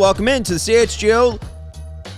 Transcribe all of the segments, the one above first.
welcome into the CHGO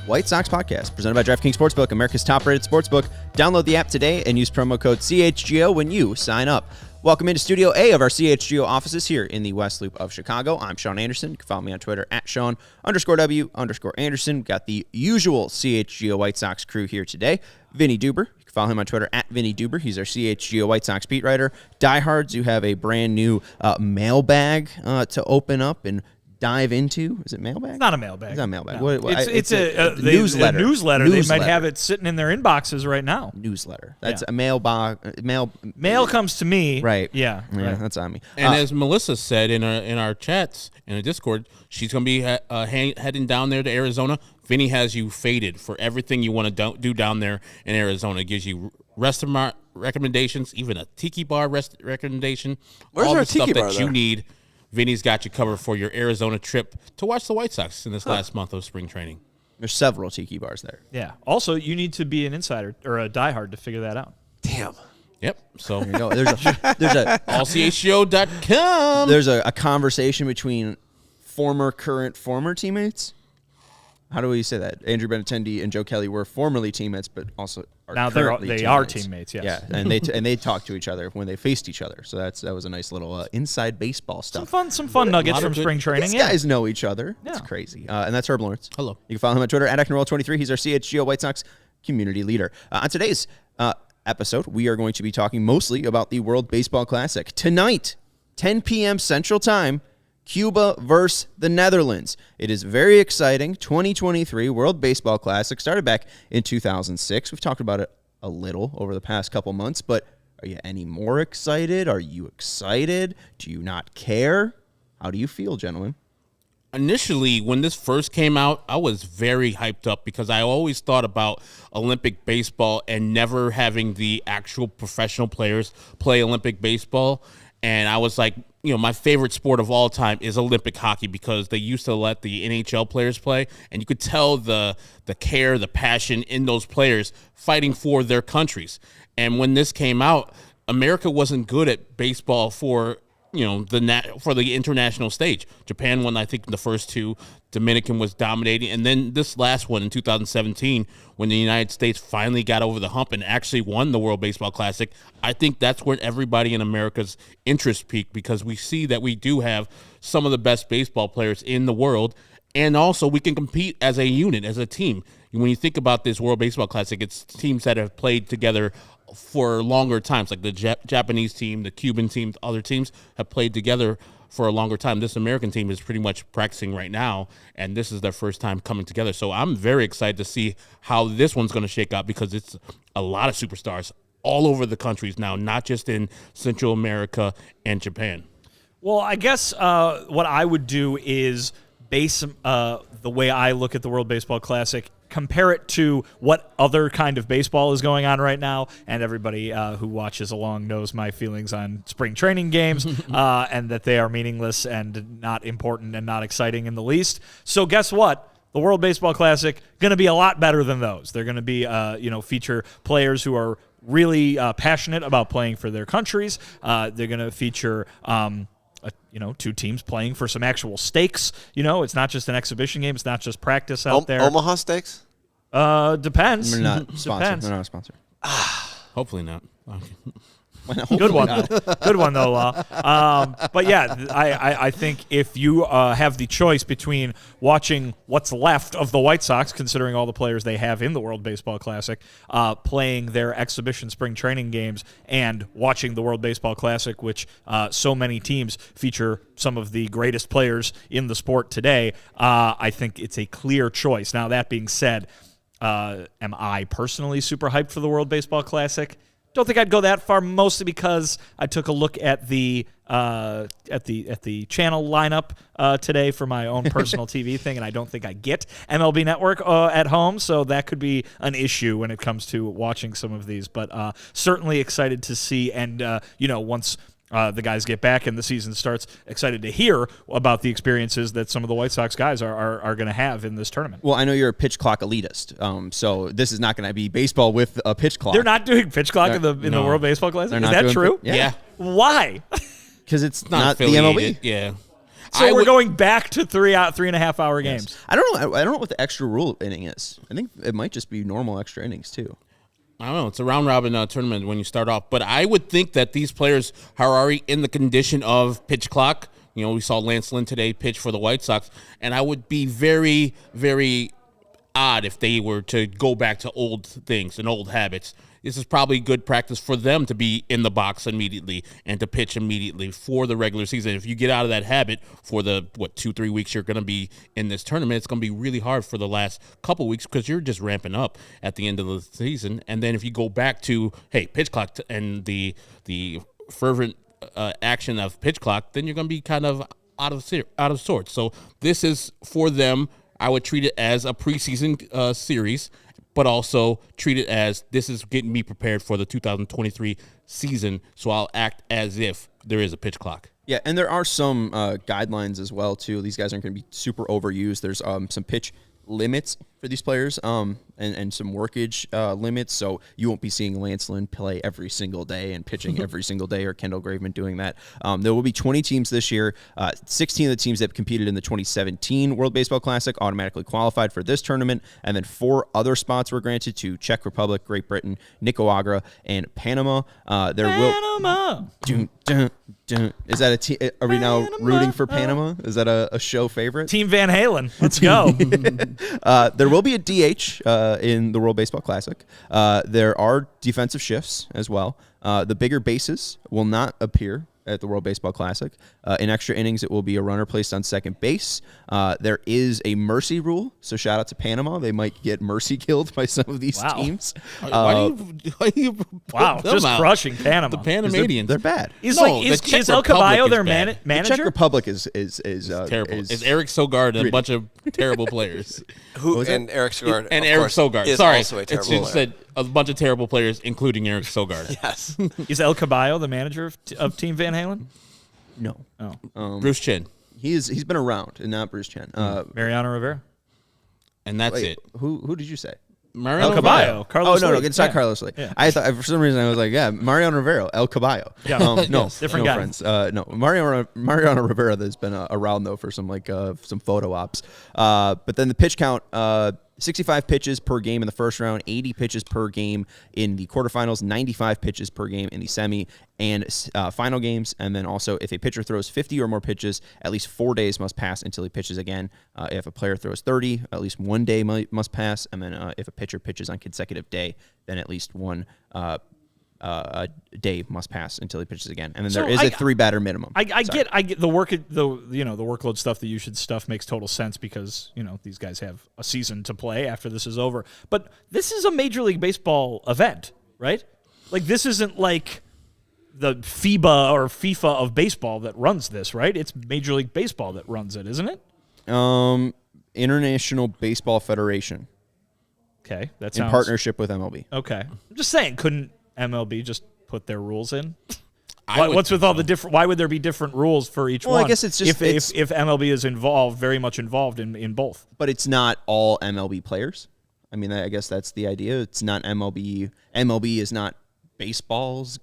White Sox podcast, presented by DraftKings Sportsbook, America's top-rated sportsbook. Download the app today and use promo code CHGO when you sign up. Welcome into Studio A of our CHGO offices here in the West Loop of Chicago. I'm Sean Anderson. You can follow me on Twitter at Sean_W_Anderson. Got the usual CHGO White Sox crew here today. Vinnie Duber. You can follow him on Twitter at Vinnie Duber. He's our CHGO White Sox beat writer. Diehards, you have a brand new mailbag to open up and dive into. Is it mailbag? It's not a mailbag. It's not a mailbag. No. It's a newsletter. A newsletter. They might have it sitting in their inboxes right now. Newsletter. That's a mailbox. Mail comes to me. Right. Yeah. Right. That's on me. And as Melissa said in our chats in the Discord, she's going to be heading down there to Arizona. Vinny has you faded for everything you want to do down there in Arizona. It gives you restaurant recommendations, even a tiki bar recommendation. Where's all our the stuff tiki bar that there? you need. Vinny's got you covered for your Arizona trip to watch the White Sox in this last month of spring training. There's several tiki bars there. Yeah. Also, you need to be an insider or a diehard to figure that out. Damn. Yep. So There you go. There's a allchgo.com. there's a conversation between former teammates. How do we say that? Andrew Benintendi and Joe Kelly were formerly teammates, but also are Now currently they teammates. are teammates. Yes. Yeah, and they talked to each other when they faced each other. So that was a nice little inside baseball stuff. Some fun nuggets from spring training. These guys know each other. Yeah. It's crazy. And that's Herb Lawrence. Hello. You can follow him on Twitter at AckNRoll23. He's our CHGO White Sox community leader. On today's episode, we are going to be talking mostly about the World Baseball Classic. Tonight, 10 p.m. Central Time, Cuba versus the Netherlands. It is very exciting. 2023 World Baseball Classic started back in 2006. We've talked about it a little over the past couple months, but are you any more excited? Are you excited? Do you not care? How do you feel, gentlemen? Initially, when this first came out, I was very hyped up because I always thought about Olympic baseball and never having the actual professional players play Olympic baseball. And I was like, my favorite sport of all time is Olympic hockey because they used to let the NHL players play, and you could tell the care, the passion in those players fighting for their countries. And when this came out, America wasn't good at baseball for the international stage. Japan won, I think, the first two. Dominican was dominating. And then this last one in 2017, when the United States finally got over the hump and actually won the World Baseball Classic, I think that's when everybody in America's interest peaked because we see that we do have some of the best baseball players in the world. And also we can compete as a unit, as a team. When you think about this World Baseball Classic, it's teams that have played together for longer times, like the Japanese team, the Cuban team, other teams have played together for a longer time. This American team is pretty much practicing right now, and this is their first time coming together. So I'm very excited to see how this one's going to shake out because it's a lot of superstars all over the countries now, not just in Central America and Japan. Well, I guess what I would do is base the way I look at the World Baseball Classic, compare it to what other kind of baseball is going on right now, and everybody who watches along knows my feelings on spring training games and that they are meaningless and not important and not exciting in the least. So guess what? The World Baseball Classic going to be a lot better than those. They're going to be feature players who are really passionate about playing for their countries. They're going to feature two teams playing for some actual stakes. It's not just an exhibition game. It's not just practice out there. Omaha Steaks? Depends. We're not sponsored. Depends. We're not a sponsor. Hopefully not. Good one, though. Good one, though, Law. But, yeah, I think if you have the choice between watching what's left of the White Sox, considering all the players they have in the World Baseball Classic, playing their exhibition spring training games, and watching the World Baseball Classic, which so many teams feature some of the greatest players in the sport today, I think it's a clear choice. Now, that being said, am I personally super hyped for the World Baseball Classic? Don't think I'd go that far, mostly because I took a look at the channel lineup today for my own personal TV thing, and I don't think I get MLB Network at home, so that could be an issue when it comes to watching some of these. But certainly excited to see, and once the guys get back and the season starts, excited to hear about the experiences that some of the White Sox guys are going to have in this tournament. Well, I know you're a pitch clock elitist, so this is not going to be baseball with a pitch clock. They're not doing pitch clock in the World Baseball Classic? Is that true? Yeah. Why? Because it's not the affiliated. MLB. Yeah. So we're going back to 3.5 hour games. I don't know. I don't know what the extra rule inning is. I think it might just be normal extra innings too. I don't know. It's a round-robin tournament when you start off. But I would think that these players are already in the condition of pitch clock. You know, we saw Lance Lynn today pitch for the White Sox. And I would be very, very odd if they were to go back to old things and old habits. This is probably good practice for them to be in the box immediately and to pitch immediately for the regular season. If you get out of that habit for the, 2-3 weeks you're going to be in this tournament, it's going to be really hard for the last couple weeks because you're just ramping up at the end of the season. And then if you go back to, hey, pitch clock and the fervent action of pitch clock, then you're going to be kind of out of sorts. So this is for them. I would treat it as a preseason series, but also treat it as this is getting me prepared for the 2023 season, so I'll act as if there is a pitch clock. Yeah, and there are some guidelines as well, too. These guys aren't going to be super overused. There's some pitch limits for these players and some workage limits, so you won't be seeing Lance Lynn play every single day and pitching every single day, or Kendall Graveman doing that. There will be 20 teams this year. 16 of the teams that competed in the 2017 World Baseball Classic automatically qualified for this tournament, and then 4 other spots were granted to Czech Republic, Great Britain, Nicaragua, and Panama. Is that a team? Are we now rooting for Panama? Is that a show favorite? Team Van Halen. Let's go. There will be a DH in the World Baseball Classic. There are defensive shifts as well. The bigger bases will not appear at the World Baseball Classic. In extra innings, it will be a runner placed on second base. There is a mercy rule, so shout out to Panama. They might get mercy killed by some of these teams. Why do you just crushing Panama. The Panamanians. They're bad. Is El Caballo their manager? The Czech Republic is terrible. It's Eric Sogard and a bunch of terrible players. And Eric Sogard. And Eric Sogard. Is Sorry, also a terrible it's said a bunch of terrible players, including Eric Sogard. Yes. Is El Caballo the manager of Team Van Halen? No. Bruce Chen. He's been around, and not Bruce Chen. Mariano Rivera. And that's it. Who did you say? Mariano El Caballo. Carlos no, it's not Carlos Lee. Yeah. I thought for some reason I was like, Mariano Rivera, El Caballo. Yeah. No, different guy. Friends. No, Mariano Rivera has been around though for some some photo ops. But then the pitch count. 65 pitches per game in the first round, 80 pitches per game in the quarterfinals, 95 pitches per game in the semi and final games. And then also, if a pitcher throws 50 or more pitches, at least 4 days must pass until he pitches again. If a player throws 30, at least 1 day must pass. And then if a pitcher pitches on consecutive day, then at least one a day must pass until he pitches again, and then there is a 3-batter minimum. I get the workload stuff, the usage stuff makes total sense because these guys have a season to play after this is over. But this is a Major League Baseball event, right? Like this isn't like the FIBA or FIFA of baseball that runs this, right? It's Major League Baseball that runs it, isn't it? International Baseball Federation. Okay, that's in partnership with MLB. Okay, I'm just saying, couldn't MLB just put their rules in? What's with all the different? Why would there be different rules for each one? Well, I guess it's just if MLB is very much involved in both. But it's not all MLB players. I mean, I guess that's the idea. It's not MLB. MLB is not baseball's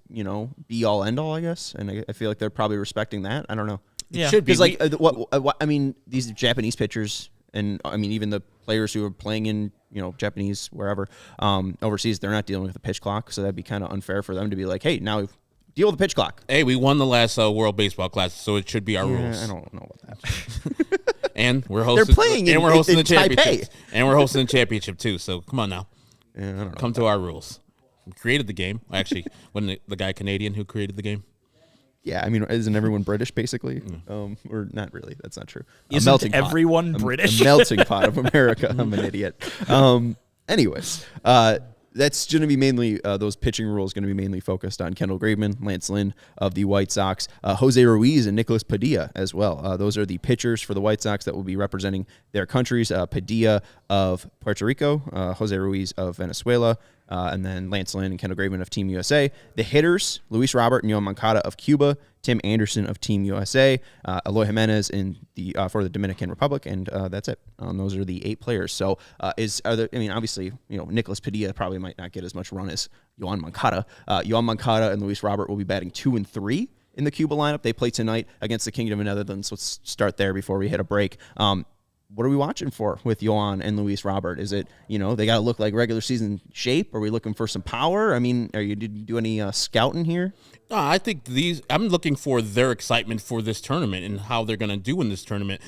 be all end all. I guess, and I feel like they're probably respecting that. I don't know. Yeah, it should be. What I mean, these Japanese pitchers, and I mean even the players who are playing in Japanese wherever overseas, they're not dealing with the pitch clock, so that'd be kind of unfair for them to be like, hey, now deal with the pitch clock. Hey, we won the last World Baseball Classic, so it should be our rules. I don't know about that. And we're hosting. They're playing and we're hosting the championship, Taipei. and we're hosting the championship too. So come on now, I don't know come to our rules. We created the game. Actually, wasn't the guy Canadian who created the game? Yeah, I mean, isn't everyone British basically? Or not really? That's not true. Isn't everyone British? A melting pot of America. I'm an idiot. Anyways, that's going to be mainly those pitching rules going to be mainly focused on Kendall Graveman, Lance Lynn of the White Sox, José Ruiz, and Nicolas Padilla as well. Those are the pitchers for the White Sox that will be representing their countries. Padilla of Puerto Rico, José Ruiz of Venezuela, and then Lance Lynn and Kendall Graveman of Team USA. The hitters, Luis Robert and Yoan Moncada of Cuba, Tim Anderson of Team USA, Eloy Jimenez for the Dominican Republic, and that's it. Those are the 8 players. So obviously, Nicolas Padilla probably might not get as much run as Yoan Moncada. Yoan Moncada and Luis Robert will be batting 2 and 3 in the Cuba lineup. They play tonight against the Kingdom of Netherlands. Let's start there before we hit a break. What are we watching for with Yoán and Luis Robert? Is it, they got to look like regular season shape? Are we looking for some power? I mean, did you do any scouting here? I think I'm looking for their excitement for this tournament and how they're going to do in this tournament.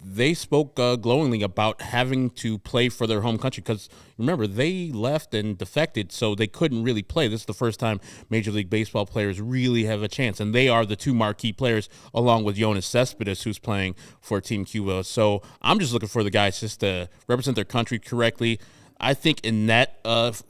They spoke glowingly about having to play for their home country because, remember, they left and defected, so they couldn't really play. This is the first time Major League Baseball players really have a chance, and they are the two marquee players along with Yoenis Cespedes, who's playing for Team Cuba. So I'm just looking for the guys just to represent their country correctly. I think in that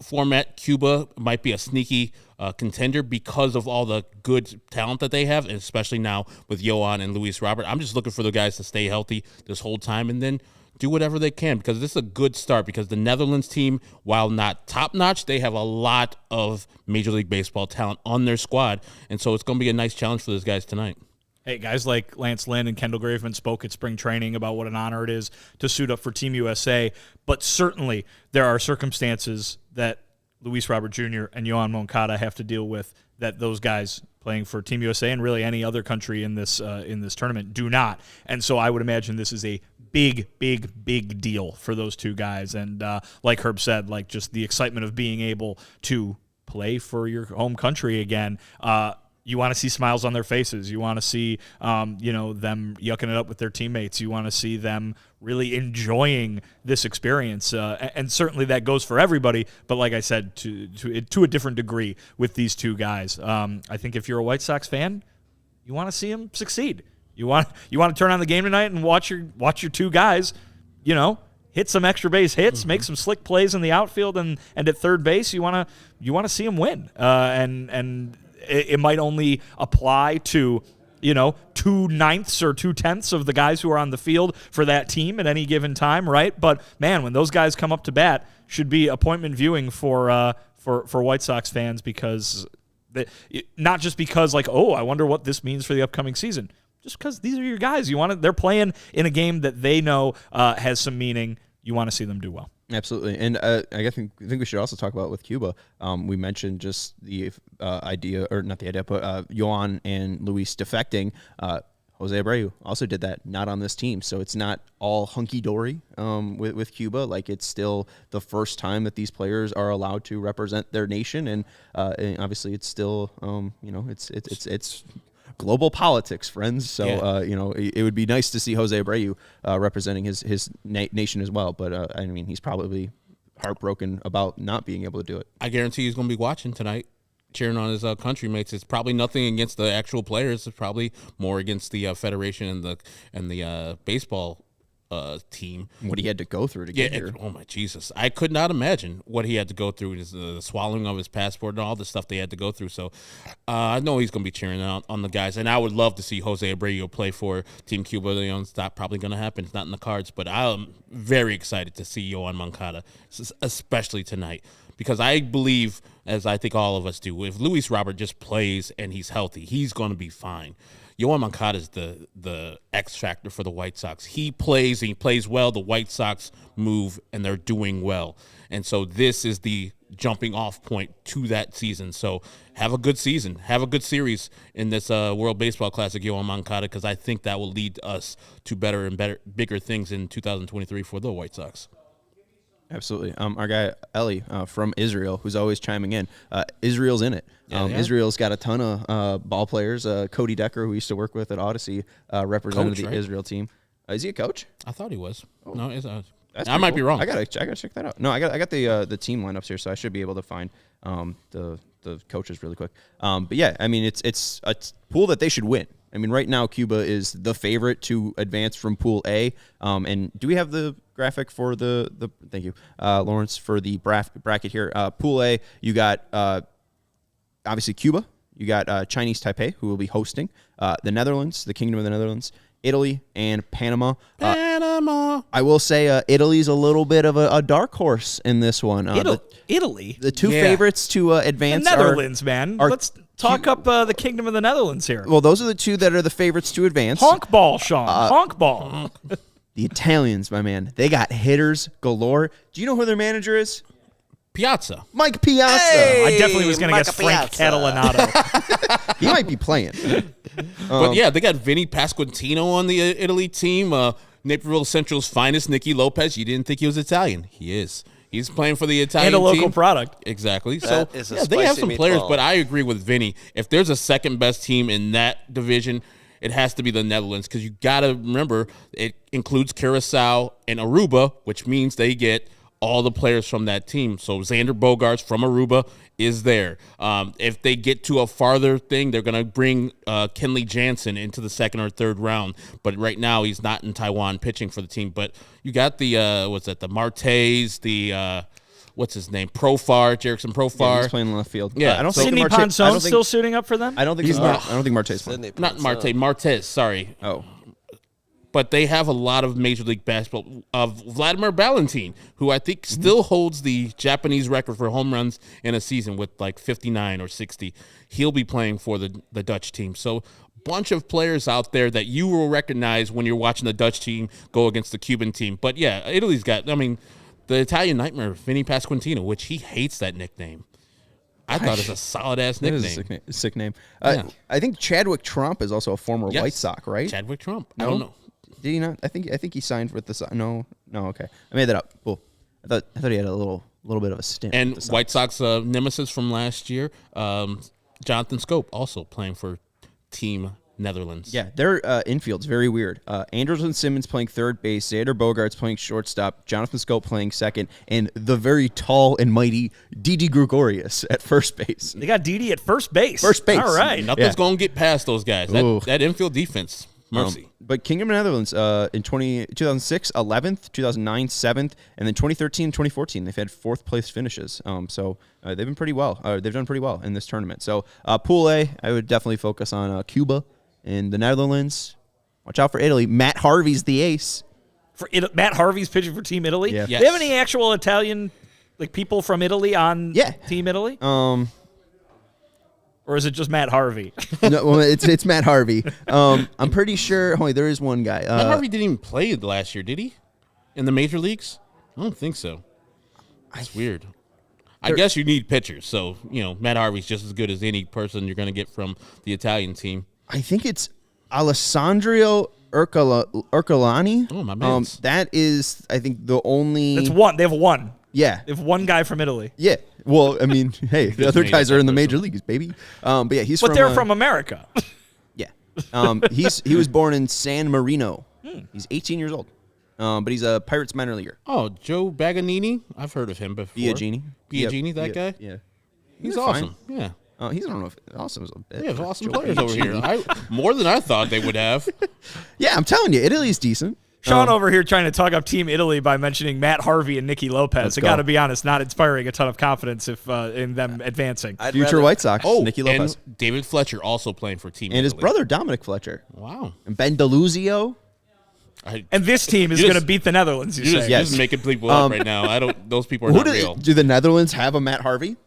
format, Cuba might be a sneaky contender because of all the good talent that they have, and especially now with Yoán and Luis Robert. I'm just looking for the guys to stay healthy this whole time and then do whatever they can, because this is a good start, because the Netherlands team, while not top-notch, they have a lot of Major League Baseball talent on their squad, and so it's going to be a nice challenge for those guys tonight. Hey, guys like Lance Lynn and Kendall Graveman spoke at spring training about what an honor it is to suit up for Team USA, but certainly there are circumstances that Luis Robert Jr. and Yoan Moncada have to deal with that those guys playing for Team USA and really any other country in this tournament do not. And so I would imagine this is a big deal for those two guys. And like Herb said, like just the excitement of being able to play for your home country again. You want to see smiles on their faces. You want to see, them yucking it up with their teammates. You want to see them really enjoying this experience. And certainly that goes for everybody. But like I said, to a different degree with these two guys. I think if you're a White Sox fan, you want to see them succeed. You want to turn on the game tonight and watch your two guys, hit some extra base hits, make some slick plays in the outfield and at third base. You want to see them win. And it might only apply to, 2/9 or 2/10 of the guys who are on the field for that team at any given time, right? But, man, when those guys come up to bat, should be appointment viewing for White Sox fans, because not just because, I wonder what this means for the upcoming season. Just because these are your guys. They're playing in a game that they know has some meaning. You want to see them do well. Absolutely, and I think we should also talk about with Cuba. We mentioned just the idea, or not the idea, but Yoán and Luis defecting. José Abreu also did that, not on this team, so it's not all hunky dory with Cuba. Like, it's still the first time that these players are allowed to represent their nation, and obviously it's still it's global politics, friends. So, it would be nice to see José Abreu representing his nation as well. But, he's probably heartbroken about not being able to do it. I guarantee he's going to be watching tonight, cheering on his countrymates. It's probably nothing against the actual players. It's probably more against the federation and the baseball team. What he had to go through to get here. Oh my Jesus! I could not imagine what he had to go through. The swallowing of his passport and all the stuff they had to go through. So I know he's going to be cheering on the guys, and I would love to see José Abreu play for Team Cuba. It's not probably going to happen. It's not in the cards, but I'm very excited to see Yoán Moncada, especially tonight, because I believe, as I think all of us do, if Luis Robert just plays and he's healthy, he's going to be fine. Yoán Moncada is the X factor for the White Sox. He plays, and he plays well. The White Sox move, and they're doing well. And so this is the jumping off point to that season. So have a good season. Have a good series in this World Baseball Classic, Yoán Moncada, because I think that will lead us to better and bigger things in 2023 for the White Sox. Absolutely. Our guy, Eloy, from Israel, who's always chiming in. Israel's in it. Israel's got a ton of ball players. Cody Decker, who we used to work with at Odyssey, represented the Israel team. Is he a coach? I thought he was. Oh. No, I might be wrong. I gotta check that out. No, I got the team lineups here, so I should be able to find the coaches really quick. But yeah, it's a pool that they should win. Right now Cuba is the favorite to advance from Pool A. And do we have the graphic for the thank you, Lawrence, for the bracket here? Pool A, you got obviously Cuba. You got Chinese Taipei, who will be hosting the Netherlands, the Kingdom of the Netherlands, Italy, and Panama. I will say Italy's a little bit of a dark horse in this one. Italy? The two favorites to advance the Netherlands, man. Let's talk up the Kingdom of the Netherlands here. Well, those are the two that are the favorites to advance. Honk ball, Sean. Honk ball. The Italians, my man. They got hitters galore. Do you know who their manager is? Piazza. Mike Piazza. Hey! I definitely was going to guess Frank Piazza. Catalanato. He might be playing. But yeah, they got Vinnie Pasquantino on the Italy team. Naperville Central's finest, Nicky Lopez. You didn't think he was Italian. He is. He's playing for the Italian And a team. local product. Exactly. That So is a yeah, they have spicy some players, meatball. but I agree with Vinny. If there's a second best team in that division, it has to be the Netherlands, because you got to remember it includes Curacao and Aruba, which means they get all the players from that team. So Xander Bogaerts from Aruba is there. If they get to a farther thing, they're going to bring Kenley Jansen into the second or third round. But right now, he's not in Taiwan pitching for the team. But you got the, the Martes, the, what's his name? Jerickson Profar. Yeah, he's playing left field. Yeah, I don't so- think Sidney Marte- I don't Ponzone think- still suiting up for them? I don't think He's he's not. I don't think Marte's playing. Sidney Not Ponzone. Martes, sorry. Oh, But they have a lot of Major League Baseball of Vladimir Ballantyne, who I think still holds the Japanese record for home runs in a season with like 59 or 60. He'll be playing for the Dutch team. So bunch of players out there that you will recognize when you're watching the Dutch team go against the Cuban team. But yeah, Italy's got, the Italian nightmare, Vinnie Pasquantino, which he hates that nickname. I thought it was a solid-ass that is nickname. a sick name. Yeah. I think Chadwick Trump is also a former Yes. White Sox, right? Chadwick Trump. I No? don't know. Did he not? I think he signed with the Sox. No, okay. I made that up. Cool. I thought he had a little bit of a stint. And with the Sox. White Sox nemesis from last year, Jonathan Scope, also playing for Team Netherlands. Yeah, their infield's very weird. Anderson Simmons playing third base, Xander Bogaerts playing shortstop, Jonathan Scope playing second, and the very tall and mighty Didi Gregorius at first base. They got Didi at first base. First base. All right. Nothing's going to get past those guys. Ooh. That infield defense, mercy. But Kingdom of Netherlands in 2006, 11th, 2009, 7th, and then 2013 and 2014, they've had fourth place finishes. So they've been pretty well. They've done pretty well in this tournament. So Pool A, I would definitely focus on Cuba and the Netherlands. Watch out for Italy. Matt Harvey's the ace. Matt Harvey's pitching for Team Italy? Yeah. Do they have any actual Italian people from Italy on Team Italy? Or is it just Matt Harvey? No, well, it's Matt Harvey. I'm pretty sure. Wait, there is one guy. Matt Harvey didn't even play last year, did he? In the major leagues? I don't think so. That's weird. I guess you need pitchers, so Matt Harvey's just as good as any person you're going to get from the Italian team. I think it's Alessandro Ercolani. Oh, my man. That is, I think, the only. That's one. They have one. Yeah. They have one guy from Italy. Yeah. Well, I mean, hey, the other made guys up are in that the major person. leagues, baby. But yeah, But they're from America. Yeah. He was born in San Marino. He's 18 years old. But he's a Pirates minor leaguer. Oh, Joe Baganini? I've heard of him before. Biagini. Biagini, that guy? Yeah. He's They're awesome. fine. Yeah. He's, I don't know if awesome is a bit. They have awesome Joe players over here. Biagini. More than I thought they would have. Yeah, I'm telling you, Italy's decent. Sean over here trying to talk up Team Italy by mentioning Matt Harvey and Nicky Lopez. Let's I go. got to be honest, not inspiring a ton of confidence in them advancing. I'd Future rather- White Sox. Oh, Nicky Lopez. and David Fletcher also playing for Team And his Italy. brother, Dominic Fletcher. Wow. And Ben DeLuzio. And this team is You going to just- beat the Netherlands, you You're just, say? Yes. you're just making people up right now. I don't. Those people are Who not real. do the Netherlands have a Matt Harvey?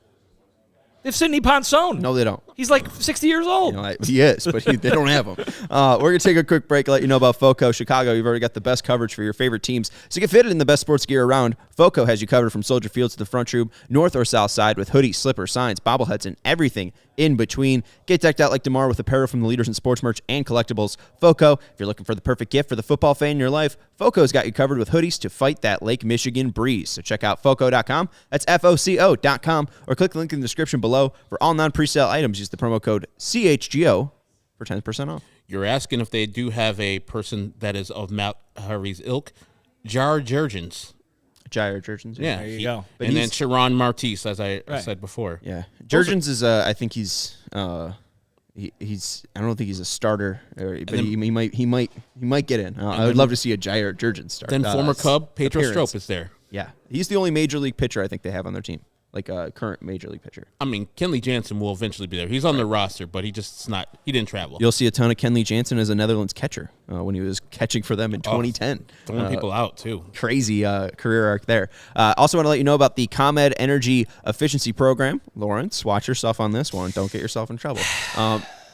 They have Sidney Ponzone. No, they don't. He's like 60 years old. He is, but they don't have him. We're going to take a quick break, let you know about FOCO Chicago. You've already got the best coverage for your favorite teams. So get fitted in the best sports gear around. FOCO has you covered from Soldier Field to the front room, north or south side, with hoodies, slippers, signs, bobbleheads, and everything in between. Get decked out like DeMar with apparel from the leaders in sports merch and collectibles. FOCO, if you're looking for the perfect gift for the football fan in your life, FOCO's got you covered with hoodies to fight that Lake Michigan breeze. So check out FOCO.com. That's FOCO.com, or click the link in the description below. For all non-presale items, use the promo code CHGO for 10% off. You're asking if they do have a person that is of Matt Harvey's ilk. Jar Jurgens. Jair Jurgens. Yeah. There you go. But And then he's- Sharon Martis, as I Right. said before. Yeah, Jurgens is. I think he's. He's. I don't think he's a starter, but then- he might get in. I would love to see a Jair Jurgens start. Then former Cub Pedro appearance. Strop is there. Yeah, he's the only major league pitcher I think they have on their team, like a current major league pitcher. I mean, Kenley Jansen will eventually be there. He's on the roster, but he didn't travel. You'll see a ton of Kenley Jansen as a Netherlands catcher when he was catching for them in 2010. Throwing people out, too. Crazy career arc there. Also want to let you know about the ComEd Energy Efficiency Program. Lawrence, watch yourself on this one. Don't get yourself in trouble.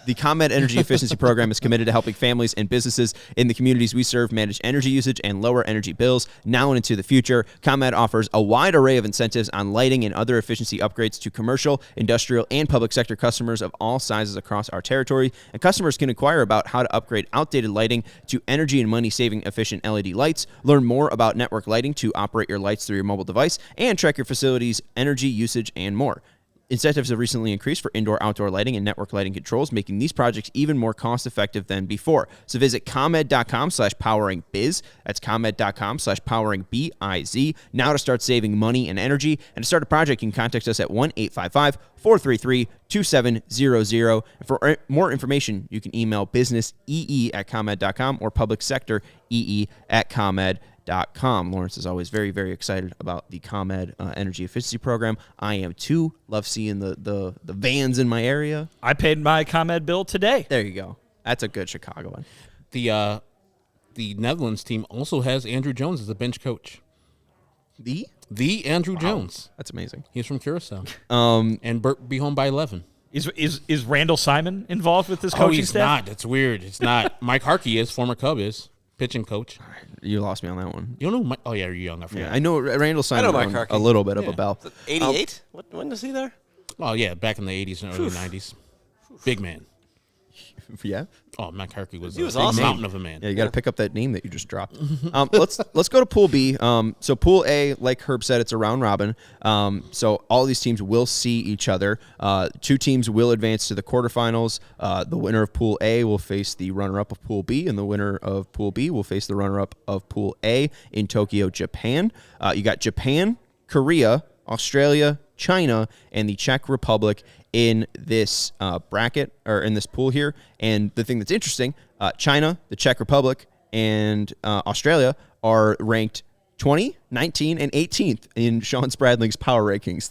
The ComEd Energy Efficiency Program is committed to helping families and businesses in the communities we serve manage energy usage and lower energy bills now and into the future. ComEd offers a wide array of incentives on lighting and other efficiency upgrades to commercial, industrial, and public sector customers of all sizes across our territory. And customers can inquire about how to upgrade outdated lighting to energy and money-saving efficient LED lights, learn more about network lighting to operate your lights through your mobile device, and track your facility's energy usage and more. Incentives have recently increased for indoor-outdoor lighting and network lighting controls, making these projects even more cost-effective than before. So visit ComEd.com/poweringbiz. That's ComEd.com/poweringbiz now to start saving money and energy. And to start a project, you can contact us at 1-855-433-2700. And for more information, you can email businessee@ComEd.com or publicsectoree@ComEd.com. Lawrence is always very, very excited about the ComEd Energy Efficiency Program. I am too. Love seeing the vans in my area. I paid my ComEd bill today. There you go. That's a good Chicago one. The Netherlands team also has Andrew Jones as a bench coach. The Andrew Jones. That's amazing. He's from Curacao. And be home by 11. Is Randall Simon involved with this coaching he's staff? Not. That's weird. It's not. Mike Harkey is, former Cub is. Pitching coach. You lost me on that one. You don't know? Oh, yeah, you're young. I forgot. Yeah, I know Randall Simon Mike a little bit of a bell. 88? When was he there? Oh, yeah, back in the 80s and early 90s. Big man. Yeah. Oh, Mike Harkey was was a awesome. mountain of a man. Yeah, you got to pick up that name that you just dropped. Let's go to Pool B. So Pool A, like Herb said, it's a round robin. So all these teams will see each other. Two teams will advance to the quarterfinals. The winner of Pool A will face the runner-up of Pool B, and the winner of Pool B will face the runner-up of Pool A in Tokyo, Japan. You got Japan, Korea, Australia, China, and the Czech Republic in this bracket, or in this pool here. And the thing that's interesting, China, the Czech Republic, and Australia are ranked 20, 19, and 18th in Sean Spradling's power rankings,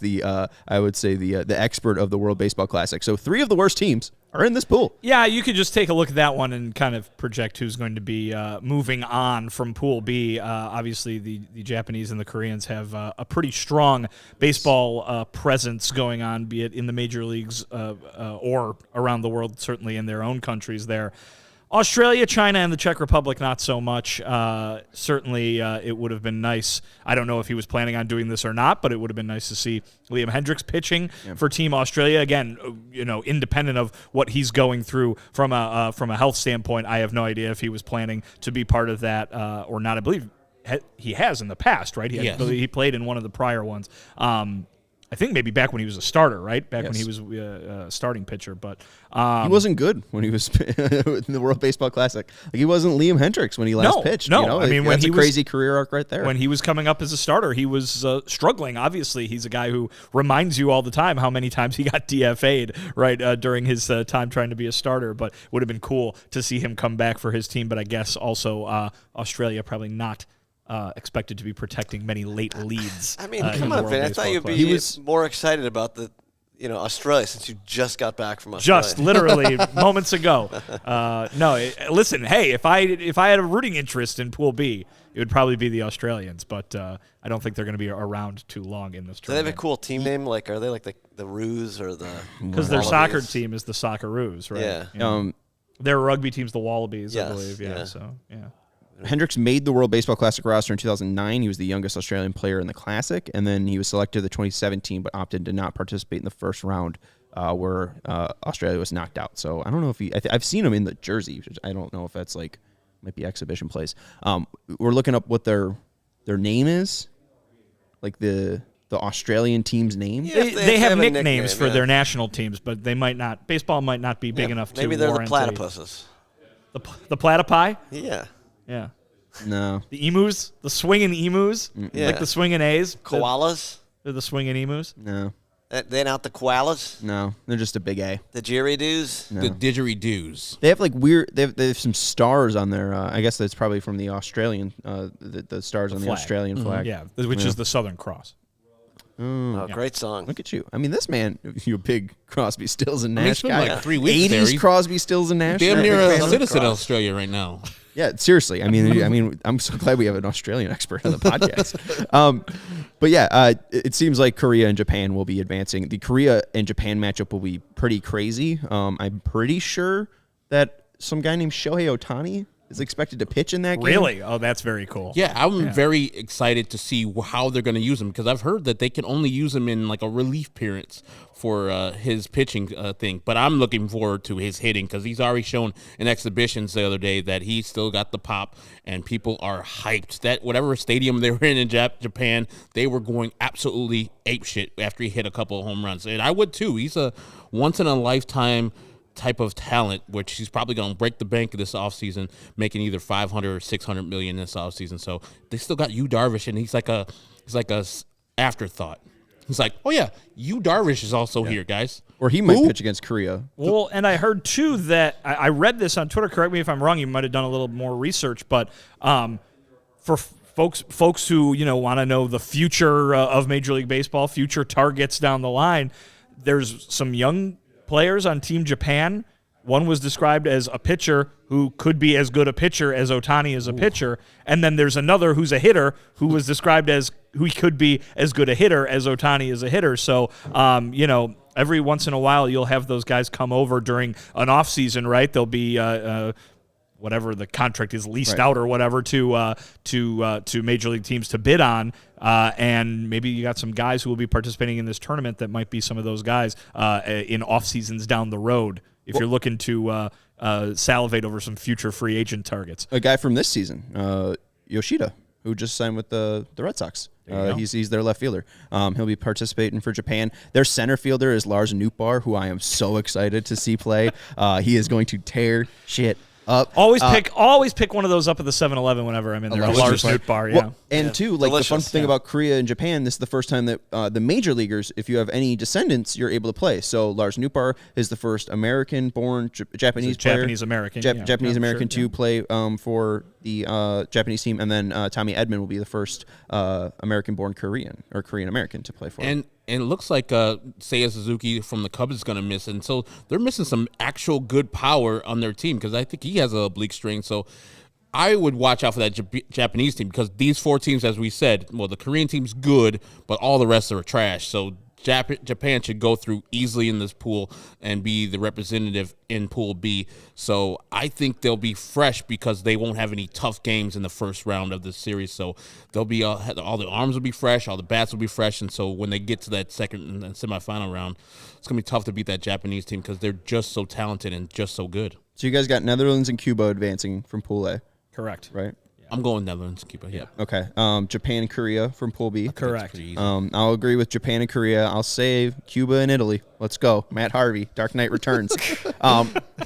I would say the expert of the World Baseball Classic. So 3 of the worst teams are in this pool. Yeah, you could just take a look at that one and kind of project who's going to be moving on from Pool B. Obviously, the Japanese and the Koreans have a pretty strong baseball presence going on, be it in the major leagues or around the world, certainly in their own countries there. Australia, China, and the Czech Republic, not so much. Certainly, it would have been nice. I don't know if he was planning on doing this or not, but it would have been nice to see Liam Hendriks pitching for Team Australia. Again, independent of what he's going through from a health standpoint, I have no idea if he was planning to be part of that or not. I believe he has in the past, right? He played in one of the prior ones. I think maybe back when he was a starter, right? When he was a starting pitcher. But he wasn't good when he was in the World Baseball Classic. Like, he wasn't Liam Hendriks when he last pitched. No, I mean, that's a crazy career arc right there. When he was coming up as a starter, he was struggling. Obviously, he's a guy who reminds you all the time how many times he got DFA'd, right, during his time trying to be a starter. But it would have been cool to see him come back for his team. But I guess also Australia probably not expected to be protecting many late leads. I mean, come on, Vin. I thought you'd be more excited about the Australia since you just got back from Australia. Just literally moments ago. Listen, hey, if I had a rooting interest in Pool B, it would probably be the Australians, but I don't think they're going to be around too long in this tournament. Do they have a cool team name? Like, are they like the Ruiz or the? Because their soccer team is the Socceroos, right? Yeah. Their rugby team's the Wallabies, yes, I believe. Yeah. yeah. So yeah. Hendriks made the World Baseball Classic roster in 2009. He was the youngest Australian player in the Classic, and then he was selected the 2017, but opted to not participate in the first round, where Australia was knocked out. So I don't know if I've seen him in the jersey. I don't know if that's might be exhibition plays. We're looking up what their name is, like the Australian team's name. Yeah, they have nicknames for their national teams, but they might not. Baseball might not be big enough to maybe they're the warrant platypuses. The platypi? Yeah. Yeah. No. The emus? The swinging emus? Yeah. Like the swinging A's? Koalas? They're the swinging emus? No. They're not the koalas? No. They're just a big A. The didgeridoos? No. The didgeridoos. They have weird. They have some stars on their. I guess that's probably from the Australian. The stars on the Australian flag. Yeah, which is the Southern Cross. Great song. Look at you. I mean, this man, you big Crosby, Stills, and Nash I mean, guy. like 3 weeks 80s there. Crosby, Stills, and Nash. Damn near a fan of citizen of Cross. Australia right now. Yeah, seriously. I mean, I'm so glad we have an Australian expert on the podcast. But yeah, it seems like Korea and Japan will be advancing. The Korea and Japan matchup will be pretty crazy. I'm pretty sure that some guy named Shohei Ohtani is expected to pitch in that game. Really? Oh, that's very cool. Yeah, I'm very excited to see how they're going to use him because I've heard that they can only use him in like a relief appearance for his pitching thing. But I'm looking forward to his hitting because he's already shown in exhibitions the other day that he's still got the pop and people are hyped. That whatever stadium they were in Japan, they were going absolutely apeshit after he hit a couple of home runs. And I would too. He's a once-in-a-lifetime type of talent, which he's probably going to break the bank this offseason, making either 500 or 600 million this offseason. So they still got Darvish, and he's like a afterthought. He's like, oh yeah, Darvish is also here, guys. Or he might pitch against Korea. Well, and I heard too that I read this on Twitter. Correct me if I'm wrong. You might have done a little more research, but for folks who want to know the future of Major League Baseball, future targets down the line, there's some young players on Team Japan. One was described as a pitcher who could be as good a pitcher as Ohtani is a pitcher, and then there's another who's a hitter who was described as who could be as good a hitter as Ohtani is a hitter. So, every once in a while you'll have those guys come over during an off season, right? They'll be whatever the contract is leased out or whatever to major league teams to bid on, and maybe you got some guys who will be participating in this tournament that might be some of those guys in off seasons down the road. If you're looking to salivate over some future free agent targets, a guy from this season, Yoshida, who just signed with the Red Sox. He's their left fielder. He'll be participating for Japan. Their center fielder is Lars Nootbaar, who I am so excited to see play. He is going to tear shit up. Always pick one of those up at the 7-Eleven whenever I'm in there. Lars Nootbaar, yeah. Well, and too, like delicious. The fun thing about Korea and Japan, this is the first time that the major leaguers, if you have any descendants, you're able to play. So Lars Nootbaar is the first American-born Japanese player. Japanese-American. Japanese-American to play for the Japanese team. And then Tommy Edman will be the first American-born Korean or Korean-American to play for him. And it looks like Seiya Suzuki from the Cubs is going to miss. And so they're missing some actual good power on their team because I think he has a oblique strain. So I would watch out for that Japanese team because these 4 teams, as we said, well, the Korean team's good, but all the rest are trash. So Japan should go through easily in this pool and be the representative in Pool B. So I think they'll be fresh because they won't have any tough games in the first round of this series. So they'll be all the arms will be fresh, all the bats will be fresh, and so when they get to that second and semifinal round, it's gonna be tough to beat that Japanese team because they're just so talented and just so good. So you guys got Netherlands and Cuba advancing from Pool A. Correct. Right. I'm going Netherlands, Cuba. Yeah. Okay. Japan and Korea from Pool B. Correct. I'll agree with Japan and Korea. I'll say Cuba and Italy. Let's go. Matt Harvey, Dark Knight Returns.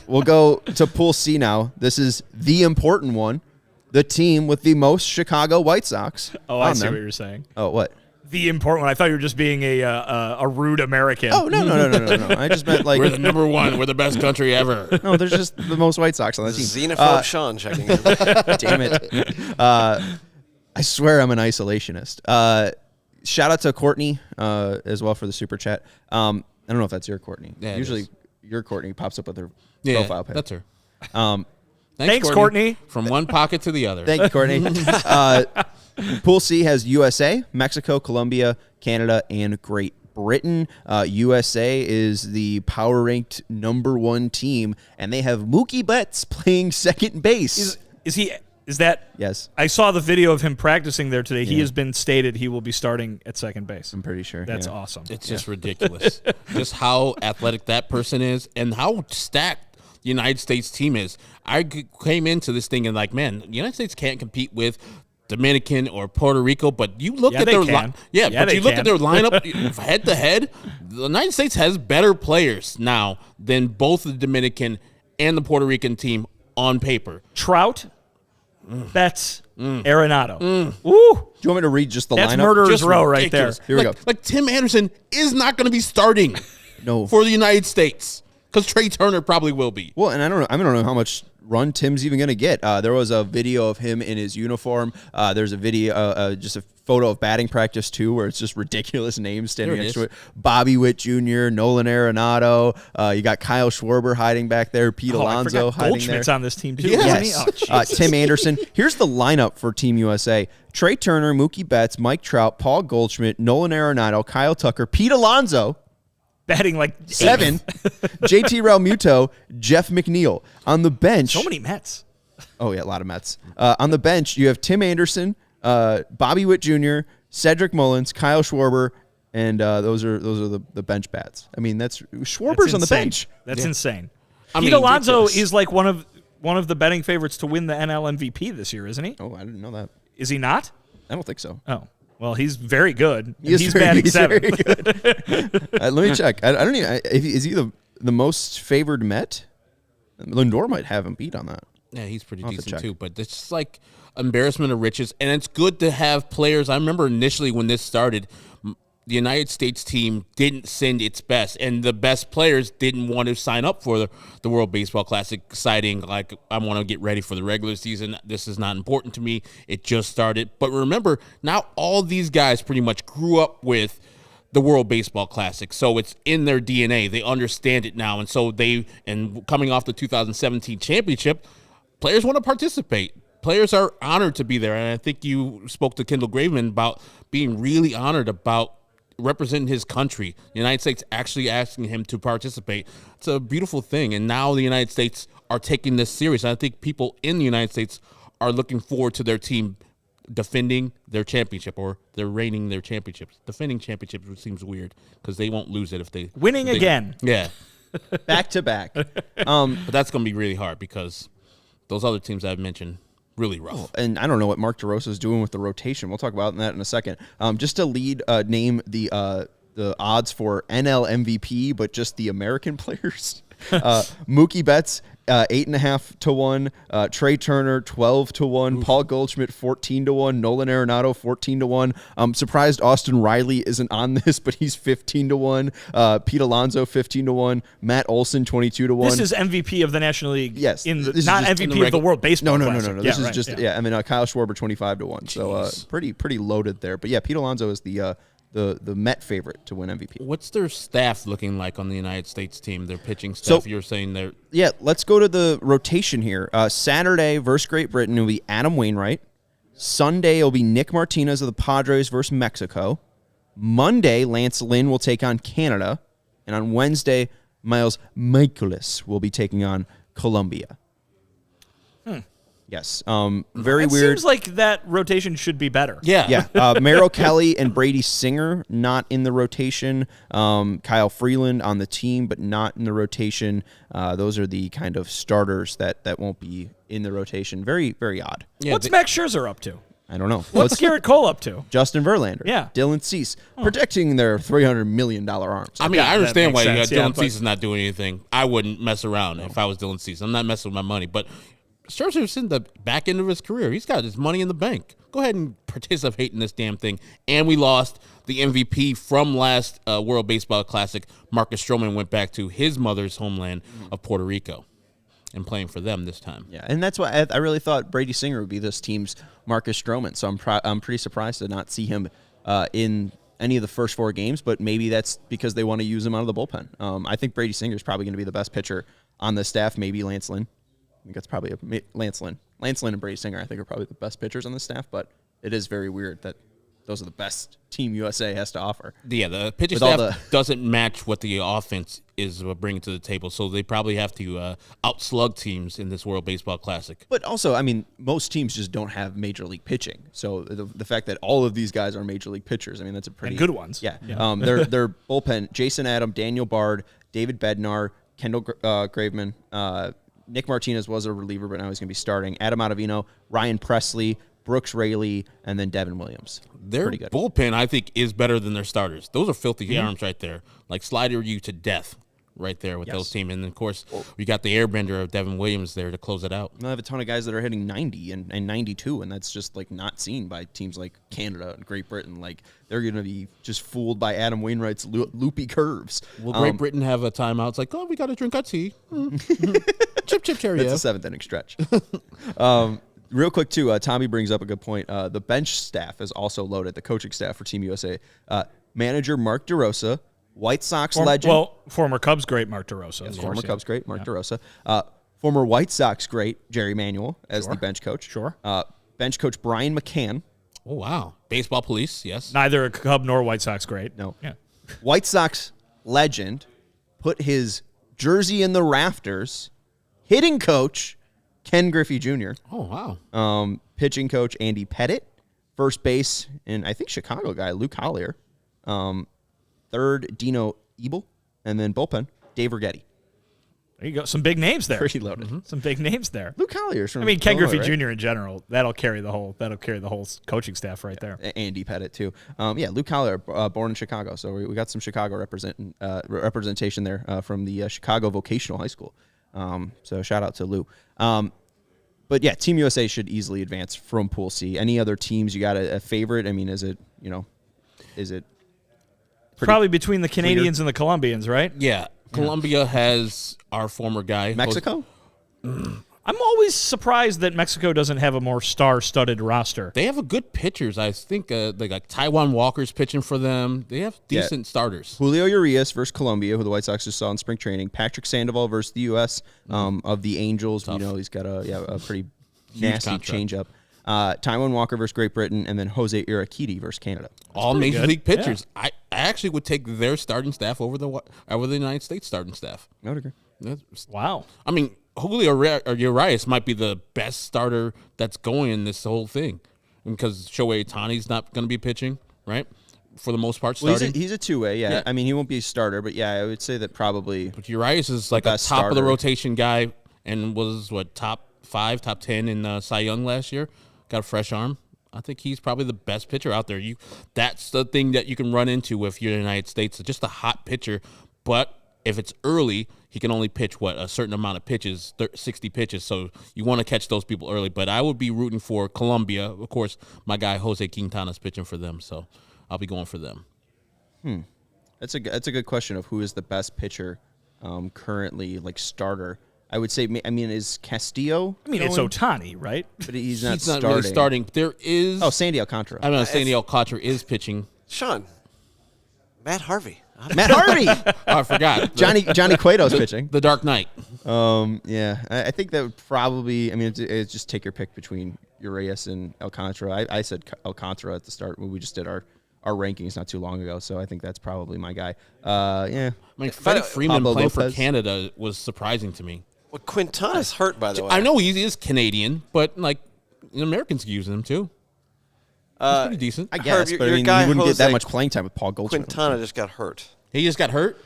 We'll go to Pool C now. This is the important one. The team with the most Chicago White Sox. Oh, I see what you're saying. Oh, what? The important one. I thought you were just being a rude American. Oh, no. I just meant like... We're the number one. We're the best country ever. No, there's just the most White Sox on the team. Xenophobe Sean checking in. Damn it. I swear I'm an isolationist. Shout out to Courtney as well for the super chat. I don't know if that's your Courtney. Yeah, usually your Courtney pops up with her profile pic. That's her. Thanks, Courtney. From one pocket to the other. Thank you, Courtney. Pool C has USA, Mexico, Colombia, Canada, and Great Britain. USA is the power-ranked #1 team, and they have Mookie Betts playing second base. Is that? Yes. I saw the video of him practicing there today. He has been stated he will be starting at second base. I'm pretty sure. That's awesome. It's just ridiculous. Just how athletic that person is and how stacked the United States team is. I came into this thing and like, man, the United States can't compete with Dominican or Puerto Rico, but you look at their look at their lineup head to head. The United States has better players now than both the Dominican and the Puerto Rican team on paper. Trout, Betts, Arenado. Woo! Do you want me to read just the lineup? That's murderer's Just row right ridiculous. there. Here we go. Like Tim Anderson is not going to be starting No. for the United States. Because Trey Turner probably will be. Well, and I don't know how much run Tim's even going to get. There was a video of him in his uniform. There's a video, just a photo of batting practice too, where it's just ridiculous names standing next to it. Bobby Witt Jr., Nolan Arenado. You got Kyle Schwarber hiding back there. Pete Alonso hiding Goldschmidt's there. on this team too. Yes. Oh, Tim Anderson. Here's the lineup for Team USA: Trey Turner, Mookie Betts, Mike Trout, Paul Goldschmidt, Nolan Arenado, Kyle Tucker, Pete Alonso. Batting like 7, JT Realmuto, Jeff McNeil. On the bench. So many Mets. Oh, yeah, a lot of Mets. On the bench, you have Tim Anderson, Bobby Witt Jr., Cedric Mullins, Kyle Schwarber, and those are the bench bats. I mean, Schwarber's on the bench. That's insane. I Pete Alonso is like one of the betting favorites to win the NL MVP this year, isn't he? Oh, I didn't know that. Is he not? I don't think so. Oh. Well, he's very good. He's batting 7. Very good. Let me check. I don't even. Is he the most favored Met? Lindor might have him beat on that. Yeah, he's pretty decent too. But it's just like embarrassment of riches, and it's good to have players. I remember initially when this started, the United States team didn't send its best, and the best players didn't want to sign up for the World Baseball Classic, citing like, I want to get ready for the regular season. This is not important to me. It just started. But remember, now all these guys pretty much grew up with the World Baseball Classic, so it's in their DNA. They understand it now, and so coming off the 2017 championship, players want to participate. Players are honored to be there, and I think you spoke to Kendall Graveman about being really honored about representing his country. The United States actually asking him to participate. It's a beautiful thing, and now the United States are taking this serious. I think people in the United States are looking forward to their team defending their championship, or they're reigning their championships. Defending championships, which seems weird because they won't lose it if they winning again. Yeah, back to back. But that's going to be really hard because those other teams I've mentioned, really rough. And I don't know what Mark DeRosa is doing with the rotation. We'll talk about that in a second. Just to name the odds for NL MVP, but just the American players. Mookie Betts, 8.5 to 1. Trey Turner, 12 to 1. Oof. Paul Goldschmidt, 14 to 1. Nolan Arenado, 14 to 1. I'm surprised Austin Riley isn't on this, but he's 15 to 1. Pete Alonso, 15 to 1. Matt Olson, 22 to 1. This is MVP of the National League. Yes, not MVP of the World Baseball. No. This is just I mean, Kyle Schwarber, 25 to 1. Jeez. So pretty loaded there. But yeah, Pete Alonso is the Met favorite to win MVP. What's their staff looking like on the United States team? Their pitching staff, you're saying they're... Yeah, let's go to the rotation here. Saturday versus Great Britain will be Adam Wainwright. Sunday will be Nick Martinez of the Padres versus Mexico. Monday, Lance Lynn will take on Canada. And on Wednesday, Miles Mikolas will be taking on Colombia. Yes. Very weird. Seems like that rotation should be better. Yeah. Merrill Kelly and Brady Singer not in the rotation. Kyle Freeland on the team, but not in the rotation. Those are the kind of starters that won't be in the rotation. Very, very odd. Yeah, what's Max Scherzer up to? I don't know. What's Garrett Cole up to? Justin Verlander. Yeah. Dylan Cease. Protecting their $300 million arms. I mean, I understand why Dylan Cease is not doing anything. I wouldn't mess around if I was Dylan Cease. I'm not messing with my money, but Scherzer's in the back end of his career. He's got his money in the bank. Go ahead and participate in this damn thing. And we lost the MVP from last World Baseball Classic. Marcus Stroman went back to his mother's homeland of Puerto Rico and playing for them this time. Yeah, and that's why I really thought Brady Singer would be this team's Marcus Stroman. So I'm pretty surprised to not see him in any of the first 4 games, but maybe that's because they want to use him out of the bullpen. I think Brady Singer is probably going to be the best pitcher on the staff, maybe Lance Lynn. I think that's probably Lance Lynn. Lance Lynn and Brady Singer, I think, are probably the best pitchers on the staff, but it is very weird that those are the best Team USA has to offer. Yeah, the pitching staff doesn't match what the offense is bringing to the table, so they probably have to outslug teams in this World Baseball Classic. But also, I mean, most teams just don't have major league pitching, so the fact that all of these guys are major league pitchers, I mean, that's a pretty... And good ones. Yeah. Their bullpen, Jason Adam, Daniel Bard, David Bednar, Kendall Graveman, Nick Martinez was a reliever, but now he's going to be starting. Adam Ottavino, Ryan Presley, Brooks Raley, and then Devin Williams. Their bullpen, I think, is better than their starters. Those are filthy arms right there. Like, slider you to death right there with those teams. And, of course, we got the airbender of Devin Williams there to close it out. I have a ton of guys that are hitting 90 and 92, and that's just, like, not seen by teams like Canada and Great Britain. Like, they're going to be just fooled by Adam Wainwright's loopy curves. Will Great Britain have a timeout? It's like, oh, we got to drink our tea. Chip, chip, cherry. That's a seventh-inning stretch. Real quick, too, Tommy brings up a good point. The bench staff is also loaded, the coaching staff for Team USA. Manager Mark DeRosa, White Sox legend. Well, former Cubs great Mark DeRosa. Yes, former Cubs great Mark DeRosa. Former White Sox great Jerry Manuel as the bench coach. Sure. Bench coach Brian McCann. Oh, wow. Baseball police, yes. Neither a Cub nor White Sox great. No. Yeah. White Sox legend put his jersey in the rafters. Hitting coach Ken Griffey Jr. Oh, wow. Pitching coach Andy Pettit. First base, and I think Chicago guy Luke Collier. Third, Dino Ebel. And then bullpen, Dave Righetti. There you go. Some big names there. Pretty loaded. Mm-hmm. Some big names there. Luke Collier's from Ken Illinois, Griffey right? Jr. in general, that'll carry the whole coaching staff right there. Andy Pettit, too. Luke Collier, born in Chicago. So we got some Chicago representation there from the Chicago Vocational High School. So shout out to Lou. But yeah, Team USA should easily advance from Pool C. Any other teams you got a favorite? I mean, is it probably between the Canadians and the Colombians, right? Yeah. Colombia has our former guy. Mexico? I'm always surprised that Mexico doesn't have a more star-studded roster. They have a good pitchers. I think they got Taiwan Walker's pitching for them. They have decent starters. Julio Urias versus Colombia, who the White Sox just saw in spring training. Patrick Sandoval versus the U.S. Of the Angels. Tough. We know he's got a pretty nasty contract. changeup. Taiwan Walker versus Great Britain, and then Jose Urquidy versus Canada. All major good. league pitchers. Yeah. I actually would take their starting staff over the United States starting staff. I would agree. Wow. I mean, Julio Urias might be the best starter that's going in this whole thing because Shohei Ohtani's not going to be pitching, right? For the most part, starting. Well, he's a two-way, yeah. I mean, he won't be a starter, but yeah, I would say that probably. But Urias is like a top of the rotation guy and was, top 5, top 10 in Cy Young last year. Got a fresh arm. I think he's probably the best pitcher out there. That's the thing that you can run into if you're in the United States. It's just a hot pitcher, but if it's early, he can only pitch, a certain amount of pitches, 60 pitches, so you want to catch those people early. But I would be rooting for Colombia. Of course, my guy Jose Quintana's pitching for them, so I'll be going for them. That's a good question of who is the best pitcher currently, like starter. I would say, is Castillo? I mean, it's Ohtani, right? But he's not really starting. There is... Oh, Sandy Alcantara. I mean, Sandy Alcantara is pitching. Sean, Matt Harvey. Matt Harvey! Oh, I forgot. Johnny Cueto's pitching. The Dark Knight. Yeah. I think that would probably, it's just take your pick between Urias and Alcantara. I said Alcantara at the start when we just did our rankings not too long ago, so I think that's probably my guy. Yeah. I mean, Freddie Freeman Pablo playing Lopez. for Canada was surprising to me. Well, Quintana's hurt, by the way. I know he is Canadian, but Americans use him too. He's pretty decent. I guess, Herb, but your you guy wouldn't get Jose that much playing time with Paul Goldschmidt. Quintana just got hurt. He just got hurt?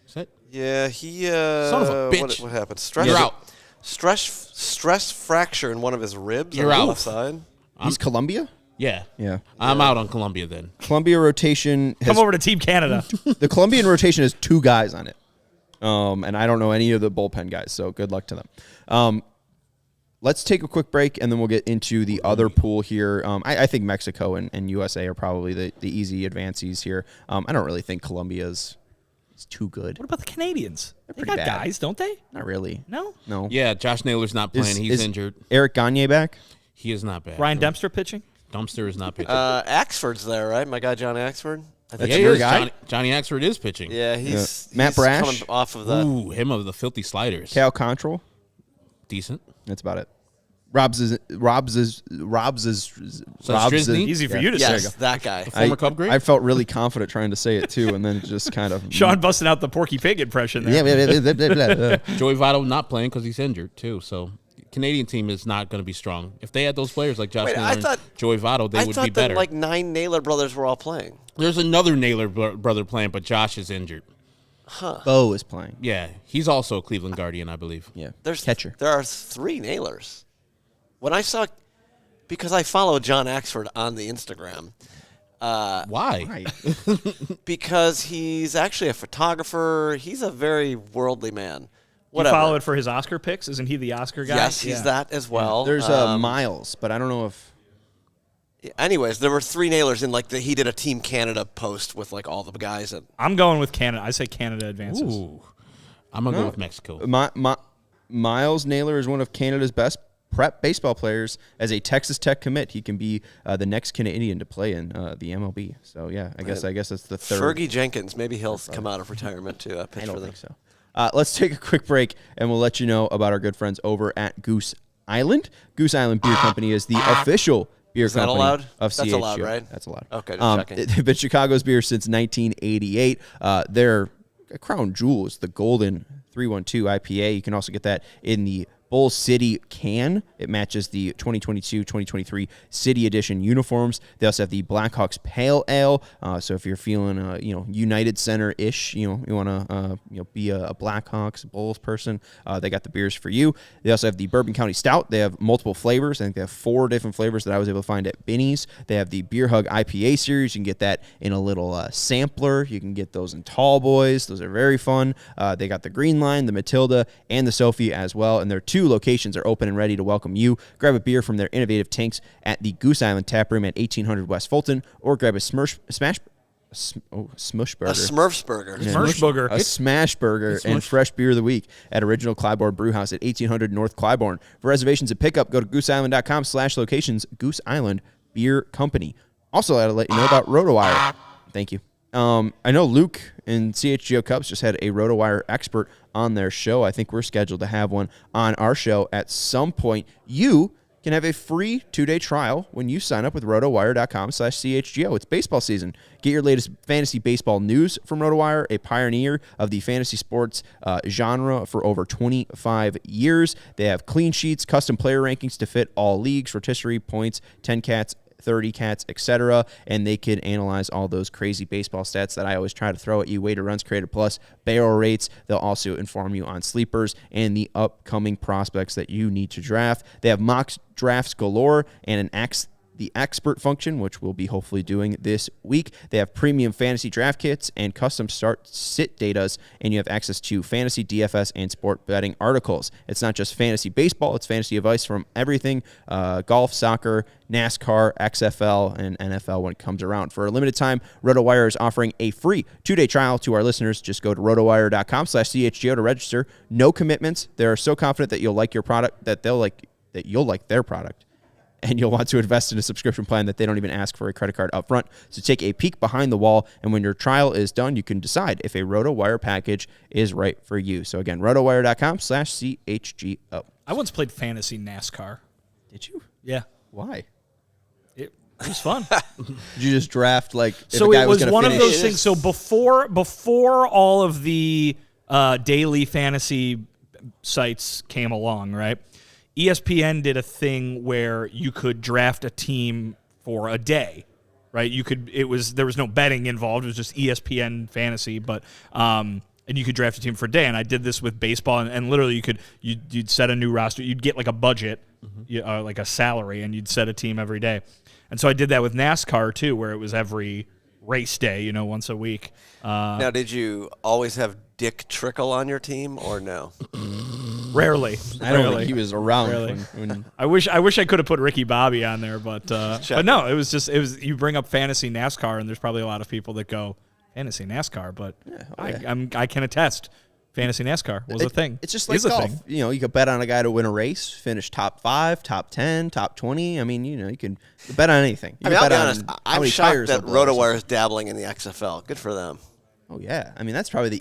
Is that? Yeah, he... Son of a bitch. What happened? You're out. Stress fracture in one of his ribs You're on the out. left side. He's Colombia? Yeah. Yeah. I'm out on Colombia then. Colombia rotation has, Come over to Team Canada. the Colombian rotation has 2 guys on it. And I don't know any of the bullpen guys, so good luck to them. Let's take a quick break, and then we'll get into the other pool here. I think Mexico and USA are probably the easy advances here. I don't really think Colombia's too good. What about the Canadians? They pretty got bad. guys, don't they? Not really. No? No. Yeah, Josh Naylor's not playing. He's injured. Eric Gagne back? He is not bad. Ryan Dempster pitching? Dumpster is not pitching. Axford's there, right? My guy John Axford. I think That's your guy? Johnny Axford is pitching. Yeah, he's Matt Brash? coming off of that. Ooh, him of the filthy sliders. Cal Control? Decent. That's about it. Rob's is Strisny? Easy for you to say. Yes, that guy. Former Cub great? I felt really confident trying to say it too, and then just kind of Sean busting out the Porky Pig impression there. Yeah. Joey Votto not playing because he's injured too. So Canadian team is not going to be strong. If they had those players like Josh Naylor and Joey Votto, they would be better. I thought that 9 Naylor brothers were all playing. There's another Naylor brother playing, but Josh is injured. Bo is playing. Yeah, he's also a Cleveland Guardian, I believe. Yeah, There's catcher. There are 3 Naylors. When I saw, because I follow John Axford on the Instagram, Why? Because he's actually a photographer. He's a very worldly man. Whatever. You follow it for his Oscar picks? Isn't he the Oscar guy? Yes, he's that as well. There's Miles, but I don't know if... Anyways, there were 3 nailers in he did a Team Canada post with all the guys. I'm going with Canada. I say Canada advances. Ooh. I'm going to go with Mexico. Miles Naylor is one of Canada's best prep baseball players. As a Texas Tech commit, he can be the next Canadian to play in the MLB. So, yeah, I guess that's the third. Fergie Jenkins, maybe he'll come out of retirement to pitch for them. I don't think so. Let's take a quick break, and we'll let you know about our good friends over at Goose Island. Goose Island Beer Company is the official beer company allowed? of CHGO. That's allowed, right? That's allowed. Okay, just checking. They've been Chicago's beer since 1988. Their crown jewel is the Golden 312 IPA. You can also get that in the Bull City can. It matches the 2022-2023 City Edition uniforms. They also have the Blackhawks Pale Ale. So if you're feeling, United Center-ish, you want to, be a Blackhawks Bulls person, they got the beers for you. They also have the Bourbon County Stout. They have multiple flavors. I think they have 4 different flavors that I was able to find at Vinnie's. They have the Beer Hug IPA series. You can get that in a little sampler. You can get those in Tall Boys. Those are very fun. They got the Green Line, the Matilda, and the Sophie as well. And their 2 locations are open and ready to welcome you. Grab a beer from their innovative tanks at the Goose Island Tap Room at 1800 West Fulton, or grab a Smush Burger. A Smurfs Burger. Yeah. Smurf Burger. A Smash Burger and Fresh Beer of the Week at Original Clybourne Brewhouse at 1800 North Clybourne. For reservations and pickup, go to gooseisland.com/locations. Goose Island Beer Company. Also, I'd let you know about RotoWire. Thank you. I know Luke and CHGO Cubs just had a RotoWire expert on their show. I think we're scheduled to have one on our show at some point. You can have a free 2-day trial when you sign up with rotowire.com/CHGO. It's baseball season. Get your latest fantasy baseball news from RotoWire, a pioneer of the fantasy sports genre for over 25 years. They have clean sheets, custom player rankings to fit all leagues, rotisserie points, 10 cats, 30 cats, etc., and they could analyze all those crazy baseball stats that I always try to throw at you: weighted runs created plus, barrel rates. They'll also inform you on sleepers and the upcoming prospects that you need to draft. They have mock drafts galore and the expert function, which we'll be hopefully doing this week. They have premium fantasy draft kits and custom start-sit datas, and you have access to fantasy, DFS, and sport betting articles. It's not just fantasy baseball, it's fantasy advice from everything, golf, soccer, NASCAR, XFL, and NFL when it comes around. For a limited time, RotoWire is offering a free 2-day trial to our listeners. Just go to rotowire.com/CHGO to register. No commitments. They're so confident that you'll like your product, that you'll like their product. And you'll want to invest in a subscription plan that they don't even ask for a credit card up front. So take a peek behind the wall, and when your trial is done, you can decide if a RotoWire package is right for you. So again, rotowire.com/CHGO. I once played fantasy NASCAR. Did you? Yeah. Why? It was fun. Did you just draft So it was one of those things. So before all of the daily fantasy sites came along, right? ESPN did a thing where you could draft a team for a day, right? There was no betting involved. It was just ESPN fantasy, but and you could draft a team for a day. And I did this with baseball, and literally you'd set a new roster. You'd get like a budget, like a salary, and you'd set a team every day. And so I did that with NASCAR too, where it was every race day, once a week. Now, did you always have Dick Trickle on your team, or no? Rarely. I don't think he was around. When I wish I could have put Ricky Bobby on there, but no, it was you bring up fantasy NASCAR, and there's probably a lot of people that go fantasy NASCAR, but I can attest. Fantasy NASCAR was a thing. It's just like golf. You could bet on a guy to win a race, finish top 5, top 10, top 20. I mean, you can bet on anything. I'll be honest. I'm shocked that RotoWire is dabbling in the XFL. Good for them. Oh yeah, I mean that's probably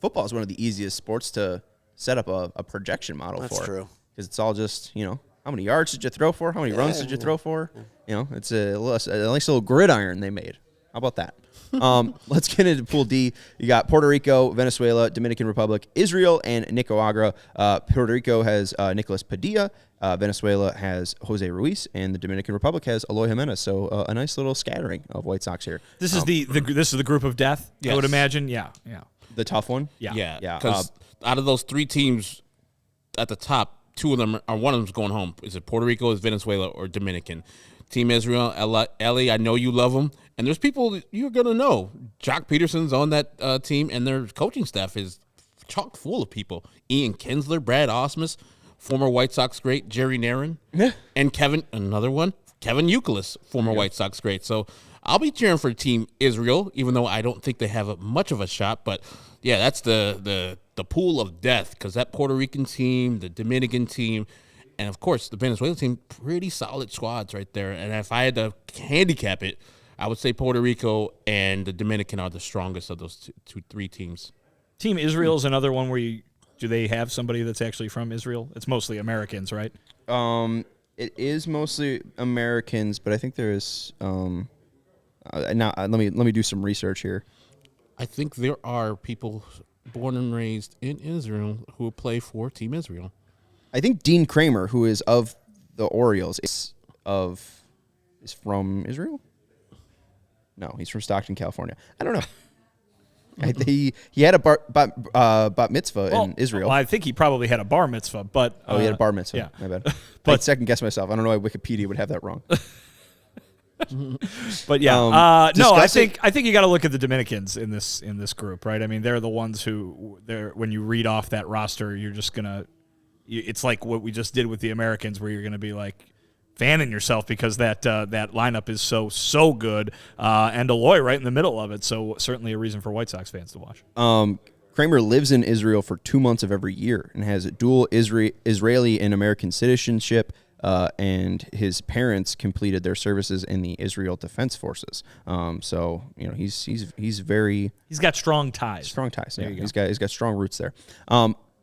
football is one of the easiest sports to set up a projection model for. That's true. Because it's all just how many yards did you throw for? How many runs did you throw for? It's a nice little gridiron they made. How about that? Let's get into Pool D. You got Puerto Rico, Venezuela, Dominican Republic, Israel, and Nicaragua. Puerto Rico has Nicolas Padilla. Venezuela has José Ruiz, and the Dominican Republic has Eloy Jimenez. So a nice little scattering of White Sox here. This is this is the group of death. Yes. I would imagine. Yeah. The tough one. Yeah. Because out of those 3 teams at the top, 2 of them are one of them's going home. Is it Puerto Rico, is Venezuela, or Dominican? Team Israel, Ellie, I know you love them. And there's people you're going to know. Jock Peterson's on that team, and their coaching staff is chock full of people. Ian Kinsler, Brad Ausmus, former White Sox great Jerry Narron, and Kevin Youkilis, former White Sox great. So I'll be cheering for Team Israel, even though I don't think they have much of a shot. But, yeah, that's the pool of death, because that Puerto Rican team, the Dominican team, and, of course, the Venezuela team, pretty solid squads right there. And if I had to handicap it, I would say Puerto Rico and the Dominican are the strongest of those three teams. Team Israel is another one where do they have somebody that's actually from Israel? It's mostly Americans, right? It is mostly Americans, but I think there is. Now let me do some research here. I think there are people born and raised in Israel who play for Team Israel. I think Dean Kramer, who is of the Orioles, is from Israel. No, he's from Stockton, California. I don't know. He had a bat mitzvah in Israel. Well, I think he probably had a bar mitzvah, but he had a bar mitzvah. Yeah. My bad. But I second guess myself. I don't know why Wikipedia would have that wrong. But yeah, no, I think you got to look at the Dominicans in this group, right? I mean, they're the ones who when you read off that roster, you're just gonna. It's like what we just did with the Americans, where you're gonna be like fanning yourself because that lineup is so good, and Eloy right in the middle of it. So certainly a reason for White Sox fans to watch. Kramer lives in Israel for 2 months of every year and has a dual Israeli and American citizenship. And his parents completed their services in the Israel Defense Forces. So he's got strong ties. Strong ties. Yeah, he's got strong roots there.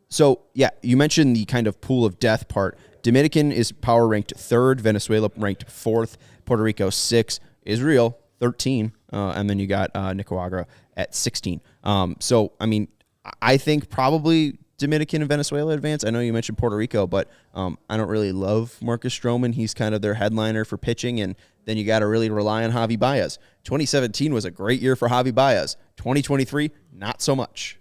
So yeah, you mentioned the kind of pool of death part. Dominican is power ranked 3rd, Venezuela ranked 4th, Puerto Rico 6th, Israel 13, and then you got Nicaragua at 16. So I mean, I think probably Dominican and Venezuela advance. I know you mentioned Puerto Rico, but I don't really love Marcus Stroman. He's kind of their headliner for pitching, and then you got to really rely on Javi Baez. 2017 was a great year for Javi Baez. 2023, not so much.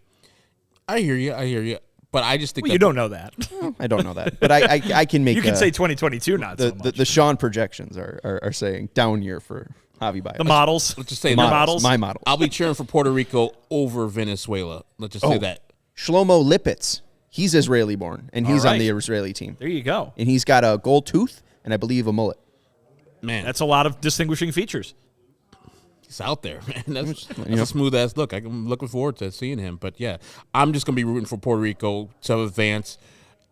I hear you. But I just think you don't know that. Well, I don't know that, but I can make. You can say 2022, not so much. The Sean projections are saying down year for Javi Baez. The models. Let's just say models. My models. I'll be cheering for Puerto Rico over Venezuela. Let's just say that. Shlomo Lipitz, he's Israeli born, and he's on the Israeli team. There you go. And he's got a gold tooth and I believe a mullet. Man, that's a lot of distinguishing features. He's out there, man. That's a smooth ass look. I'm looking forward to seeing him. But yeah, I'm just gonna be rooting for Puerto Rico to advance.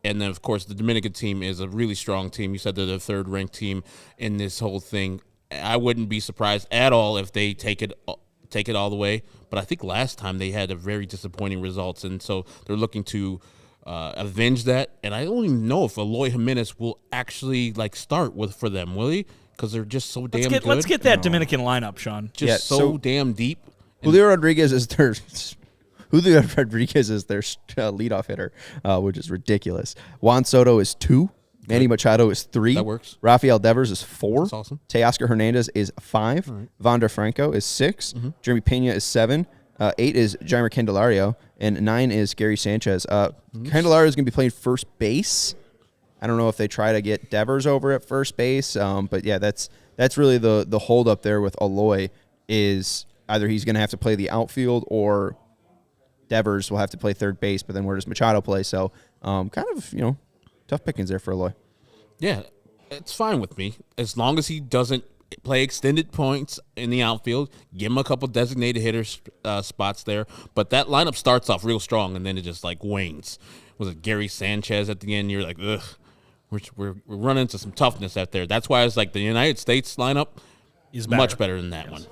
And then of course the Dominican team is a really strong team. You said they're the 3rd ranked team in this whole thing. I wouldn't be surprised at all if they take it all the way. But I think last time they had a very disappointing results, and so they're looking to avenge that. And I don't even know if Eloy Jimenez will actually start for them, will he? Because they're just so damn good. Let's get that Dominican lineup, Sean. Just so damn deep. Julio Rodriguez is their leadoff hitter, which is ridiculous. Juan Soto is 2. Manny Machado is 3. That works. Rafael Devers is 4. That's awesome. Teoscar Hernandez is 5. Right. Wander Franco is 6. Mm-hmm. Jeremy Pena is 7. 8 is Jeimer Candelario. And 9 is Gary Sanchez. Candelario is going to be playing first base. I don't know if they try to get Devers over at first base. But, yeah, that's really the holdup there with Eloy is either he's going to have to play the outfield or Devers will have to play third base. But then where does Machado play? So kind of, tough pickings there for Eloy. Yeah, it's fine with me. As long as he doesn't play extended points in the outfield, give him a couple designated hitter spots there. But that lineup starts off real strong, and then it just wanes. Was it Gary Sanchez at the end? You're like, ugh, we're running into some toughness out there. That's why it's the United States lineup is much better than that one.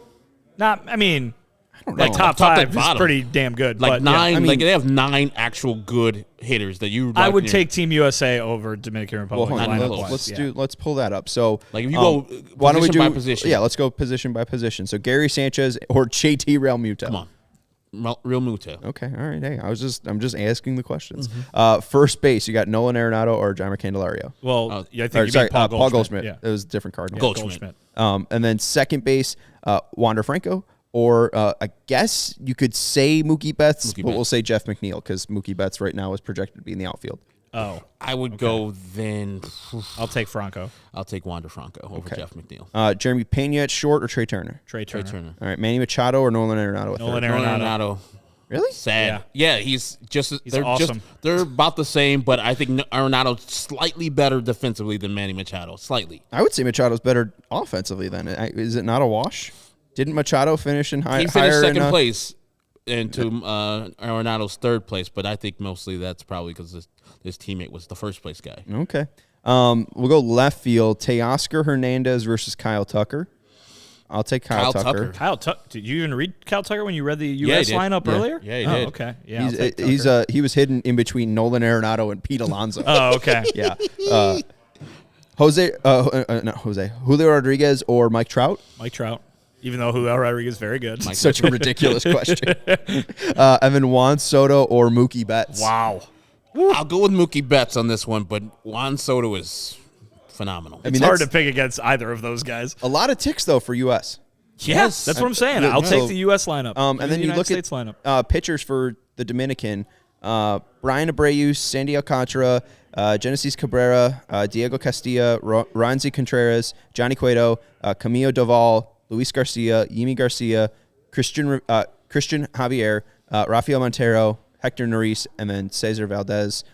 Top 5 is pretty damn good. But 9, they have 9 actual good hitters that you. I would take Team USA over Dominican Republic. Well, let's pull that up. So if you go why don't we do by position? Yeah, let's go position by position. So Gary Sanchez or JT Realmuto. Come on. Real Muto. Okay, all right. Hey, I'm just asking the questions. First base, you got Nolan Arenado or Jeimer Candelario. Well, I think you mean Paul Goldschmidt. Yeah. It was a different card. Goldschmidt. And then second base, Wander Franco. Or I guess you could say Mookie Betts, but we'll say Jeff McNeil because Mookie Betts right now is projected to be in the outfield. Oh. I would go then. I'll take Franco. I'll take Wander Franco over Jeff McNeil. Jeremy Pena at short or Trey Turner? Trey Turner. All right, Manny Machado or Nolan Arenado? Nolan Arenado. Really? Sad. Yeah, he's awesome. They're about the same, but I think Arenado's slightly better defensively than Manny Machado. Slightly. I would say Machado's better offensively then. Is it not a wash? Didn't Machado finish in higher? He finished second place into Arenado's third place, but I think mostly that's probably because his teammate was the first place guy. Okay. We'll go left field. Teoscar Hernandez versus Kyle Tucker. I'll take Kyle Tucker. Kyle Tucker. Did you even read Kyle Tucker when you read the U.S. lineup earlier? Yeah, he did. Okay. Yeah, he was hidden in between Nolan Arenado and Pete Alonso. Oh, okay. Yeah. Julio Rodriguez or Mike Trout? Mike Trout. Even though Julio Rodriguez is very good. Such a ridiculous question. Evan Juan Soto or Mookie Betts? Wow. I'll go with Mookie Betts on this one, but Juan Soto is phenomenal. It's hard to pick against either of those guys. A lot of ticks, though, for U.S. Yes, that's what I'm saying. I'll take the U.S. lineup. And then you look at pitchers for the Dominican. Brian Abreu, Sandy Alcantara, Genesis Cabrera, Diego Castilla, Ranzi Contreras, Johnny Cueto, Camilo Doval, Luis Garcia, Yimi Garcia, Christian Javier, Rafael Montero, Hector Neris, and then Cesar Valdez.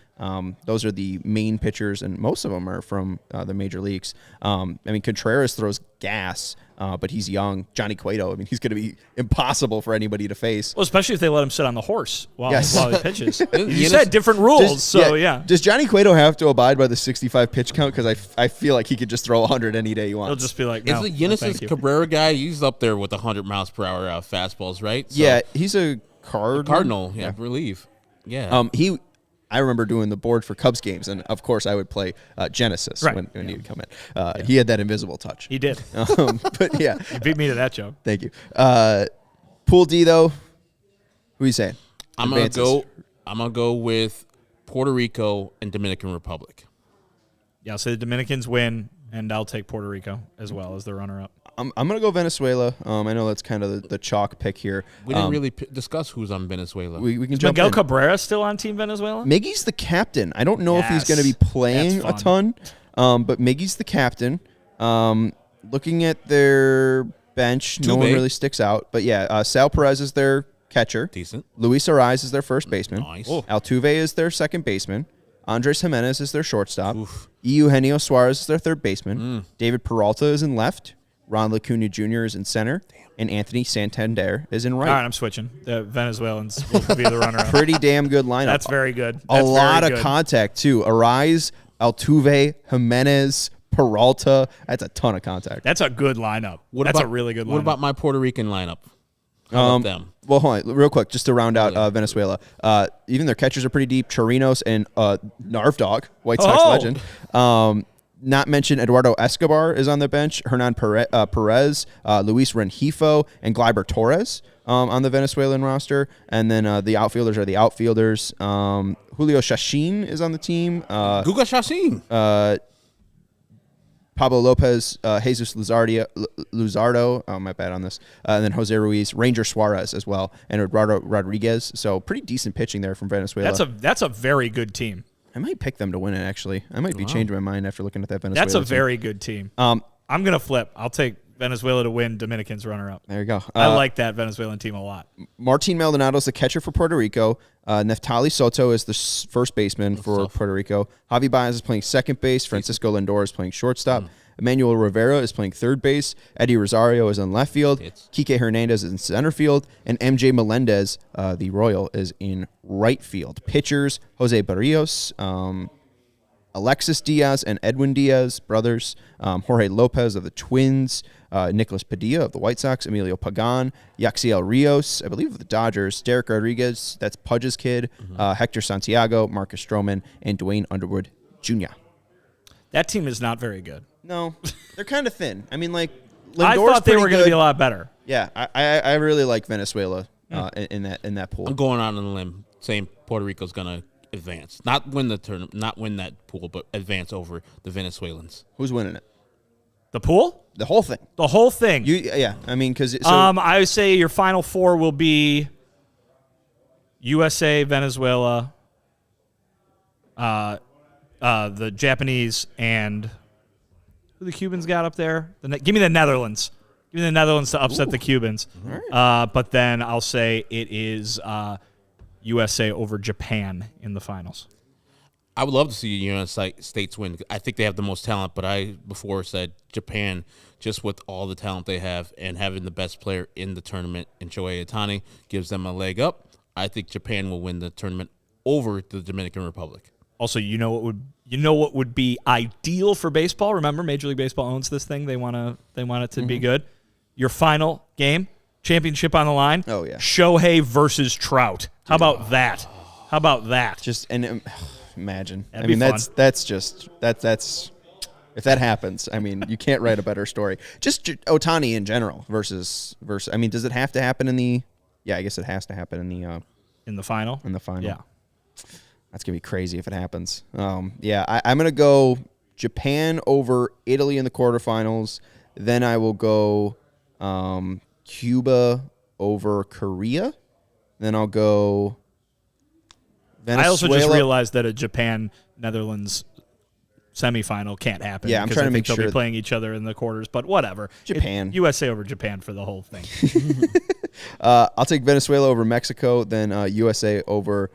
Those are the main pitchers, and most of them are from the major leagues. Contreras throws gas, but he's young. Johnny Cueto, he's going to be impossible for anybody to face. Well, especially if they let him sit on the horse while he pitches. You You said different rules, Does Johnny Cueto have to abide by the 65 pitch count? Because I feel like he could just throw 100 any day he wants. He'll just be like, no, is the Genesis Cabrera guy? He's up there with 100 miles per hour fastballs, right? So, yeah, he's a Cardinal. I believe. Yeah. I remember doing the board for Cubs games, and of course I would play Genesis when he would come in. He had that invisible touch. He did. But yeah. You beat me to that joke. Thank you. Pool D, though, who are you saying? I'm gonna go with Puerto Rico and Dominican Republic. Yeah, I'll say the Dominicans win, and I'll take Puerto Rico as well as the runner-up. I'm going to go Venezuela. I know that's kind of the chalk pick here. We didn't really discuss who's on Venezuela. We can Is jump Miguel in. Cabrera still on Team Venezuela? Miggy's the captain. I don't know if he's going to be playing a ton, but Miggy's the captain. Looking at their bench, no one really sticks out. But yeah, Sal Perez is their catcher. Decent. Luis Ariz is their first baseman. Nice. Altuve is their second baseman. Andres Jimenez is their shortstop. Eugenio Suarez is their third baseman. David Peralta is in left. Ron Acuna Jr. is in center. And Anthony Santander is in right. All right, I'm switching. The Venezuelans will be the runner-up. Pretty damn good lineup. That's very good. A lot of contact, too. Ariz, Altuve, Jimenez, Peralta. That's a ton of contact. That's a good lineup. That's a really good lineup. What about my Puerto Rican lineup? How about them? Well, hold on, real quick, just to round out Venezuela. Even their catchers are pretty deep. Chirinos and Narv Dog, White Sox legend. Not mentioned, Eduardo Escobar is on the bench. Hernan Perez, Luis Rengifo, and Gleyber Torres on the Venezuelan roster. And then the outfielders are the outfielders. Julio Shashin is on the team. Guga Shashin. Pablo Lopez, Jesus Luzardo, my bad on this, and then Jose Ruiz, Ranger Suarez as well, and Eduardo Rodriguez. So pretty decent pitching there from Venezuela. That's a very good team. I might pick them to win it, actually. I might be changing my mind after looking at that Venezuela That's a team. very good team. I'm going to flip. I'll take Venezuela to win, Dominicans runner-up. There you go. I like that Venezuelan team a lot. Martin Maldonado is the catcher for Puerto Rico. Neftali Soto is the first baseman for Puerto Rico. Javi Baez is playing second base. Francisco Lindor is playing shortstop. Emmanuel Rivera is playing third base. Eddie Rosario is in left field. Kike Hernandez is in center field. And MJ Melendez, the Royal, is in right field. Pitchers, Jose Barrios, Alexis Diaz and Edwin Diaz, brothers. Jorge Lopez of the Twins. Nicholas Padilla of the White Sox. Emilio Pagan. Yaxiel Rios, I believe of the Dodgers. Derek Rodriguez, that's Pudge's kid. Hector Santiago, Marcus Stroman, and Dwayne Underwood Jr. That team is not very good. No, they're kind of thin. Lindor's I thought they were going to be a lot better. Yeah, I really like Venezuela in that pool. I'm going out on a limb saying Puerto Rico's going to advance. Not win the tournament, not win that pool, but advance over the Venezuelans. Who's winning it? The pool? The whole thing. The whole thing. Because I would say your final four will be USA, Venezuela, the Japanese and who the Cubans got up there. Give me the Netherlands. Give me the Netherlands to upset the Cubans. Right. But then I'll say it is USA over Japan in the finals. I would love to see the United States win. I think they have the most talent, but I before said Japan, just with all the talent they have and having the best player in the tournament in Shohei Ohtani, gives them a leg up. I think Japan will win the tournament over the Dominican Republic. Also, you know what would be ideal for baseball? Remember, Major League Baseball owns this thing. They want it to be good. Your final game, championship on the line. Oh yeah, Shohei versus Trout. How about that? How about that? Just imagine. That'd I mean, that's if that happens. I mean, you can't write a better story. Just Ohtani in general versus. I mean, does it have to happen in the? Yeah, I guess it has to happen in the final. In the final. Yeah, that's gonna be crazy if it happens. Yeah, I'm gonna go Japan over Italy in the quarterfinals. Then I will go Cuba over Korea. Then I'll go Venezuela. I also just realized that a Japan-Netherlands semifinal can't happen. Yeah, I'm trying to make sure they'll be playing each other in the quarters, but whatever. Japan. USA over Japan for the whole thing. I'll take Venezuela over Mexico, then USA over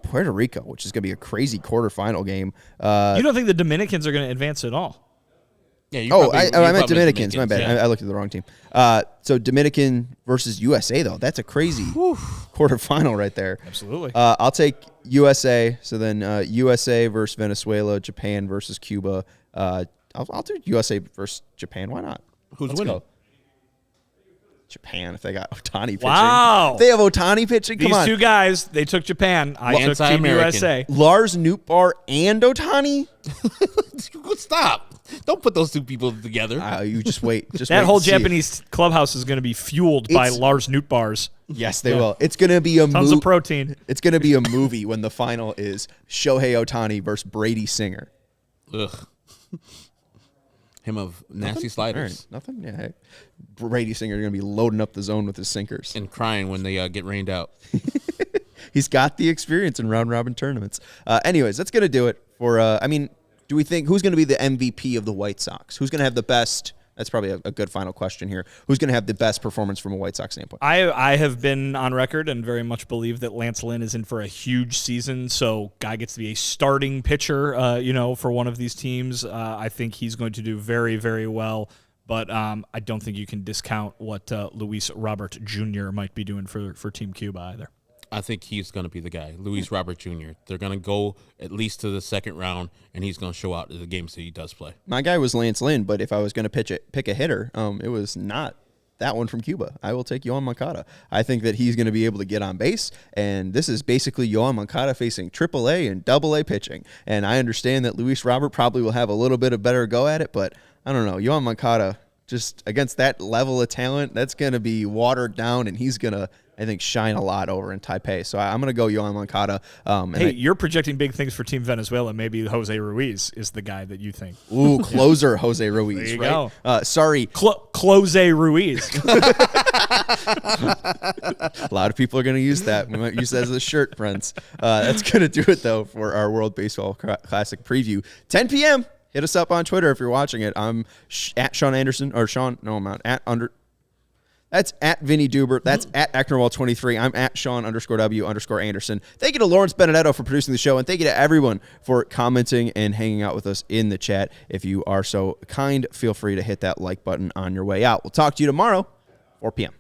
Puerto Rico, which is going to be a crazy quarterfinal game. You don't think the Dominicans are going to advance at all? Yeah, I meant Dominicans. My bad. Yeah. I looked at the wrong team. So Dominican versus USA, though. That's a crazy quarterfinal right there. Absolutely. I'll take USA. So then USA versus Venezuela, Japan versus Cuba. I'll do USA versus Japan. Why not? Who's winning? Go. Japan, if they got Ohtani pitching. Wow. If they have Ohtani pitching. Come on. These two guys, they took Japan. I took Team USA. Lars Nootbaar and Ohtani? Stop. Don't put those two people together. You just wait. That whole Japanese clubhouse is going to be fueled by Lars Nootbaars. Yes, they will. It's going to be a tons of protein. It's going to be a movie when the final is Shohei Ohtani versus Brady Singer. Ugh. Him of nasty sliders. Right. Nothing? Yeah. Hey. Brady Singer is going to be loading up the zone with his sinkers. And crying when they get rained out. He's got the experience in round-robin tournaments. Anyways, that's going to do it for, do we think who's going to be the MVP of the White Sox? Who's going to have the best? That's probably a good final question here. Who's going to have the best performance from a White Sox standpoint? I have been on record and very much believe that Lance Lynn is in for a huge season. So guy gets to be a starting pitcher, for one of these teams. I think he's going to do very, very well. But I don't think you can discount what Luis Robert Jr. might be doing for Team Cuba either. I think he's going to be the guy, Luis Robert Jr. They're going to go at least to the second round, and he's going to show out in the games that he does play. My guy was Lance Lynn, but if I was going to pick a hitter, it was not that one from Cuba. I will take Yoan Moncada. I think that he's going to be able to get on base, and this is basically Yoan Moncada facing AAA and AA pitching. And I understand that Luis Robert probably will have a little bit of better go at it, but I don't know. Yoan Moncada, just against that level of talent, that's going to be watered down, and he's going to, I think, shine a lot over in Taipei. So I'm going to go Yoan Moncada. You're projecting big things for Team Venezuela. Maybe Jose Ruiz is the guy that you think. Ooh, closer Jose Ruiz. There you right? go. Sorry. Close Ruiz. A lot of people are going to use that. We might use that as a shirt, friends. That's going to do it, though, for our World Baseball Classic preview. 10 p.m. Hit us up on Twitter if you're watching it. I'm at Sean Anderson, or Sean, no, I'm not. That's at Vinnie Duber. That's at Ecknerwall23. I'm at Sean_W_Anderson. Thank you to Lawrence Benedetto for producing the show, and thank you to everyone for commenting and hanging out with us in the chat. If you are so kind, feel free to hit that like button on your way out. We'll talk to you tomorrow, 4 p.m.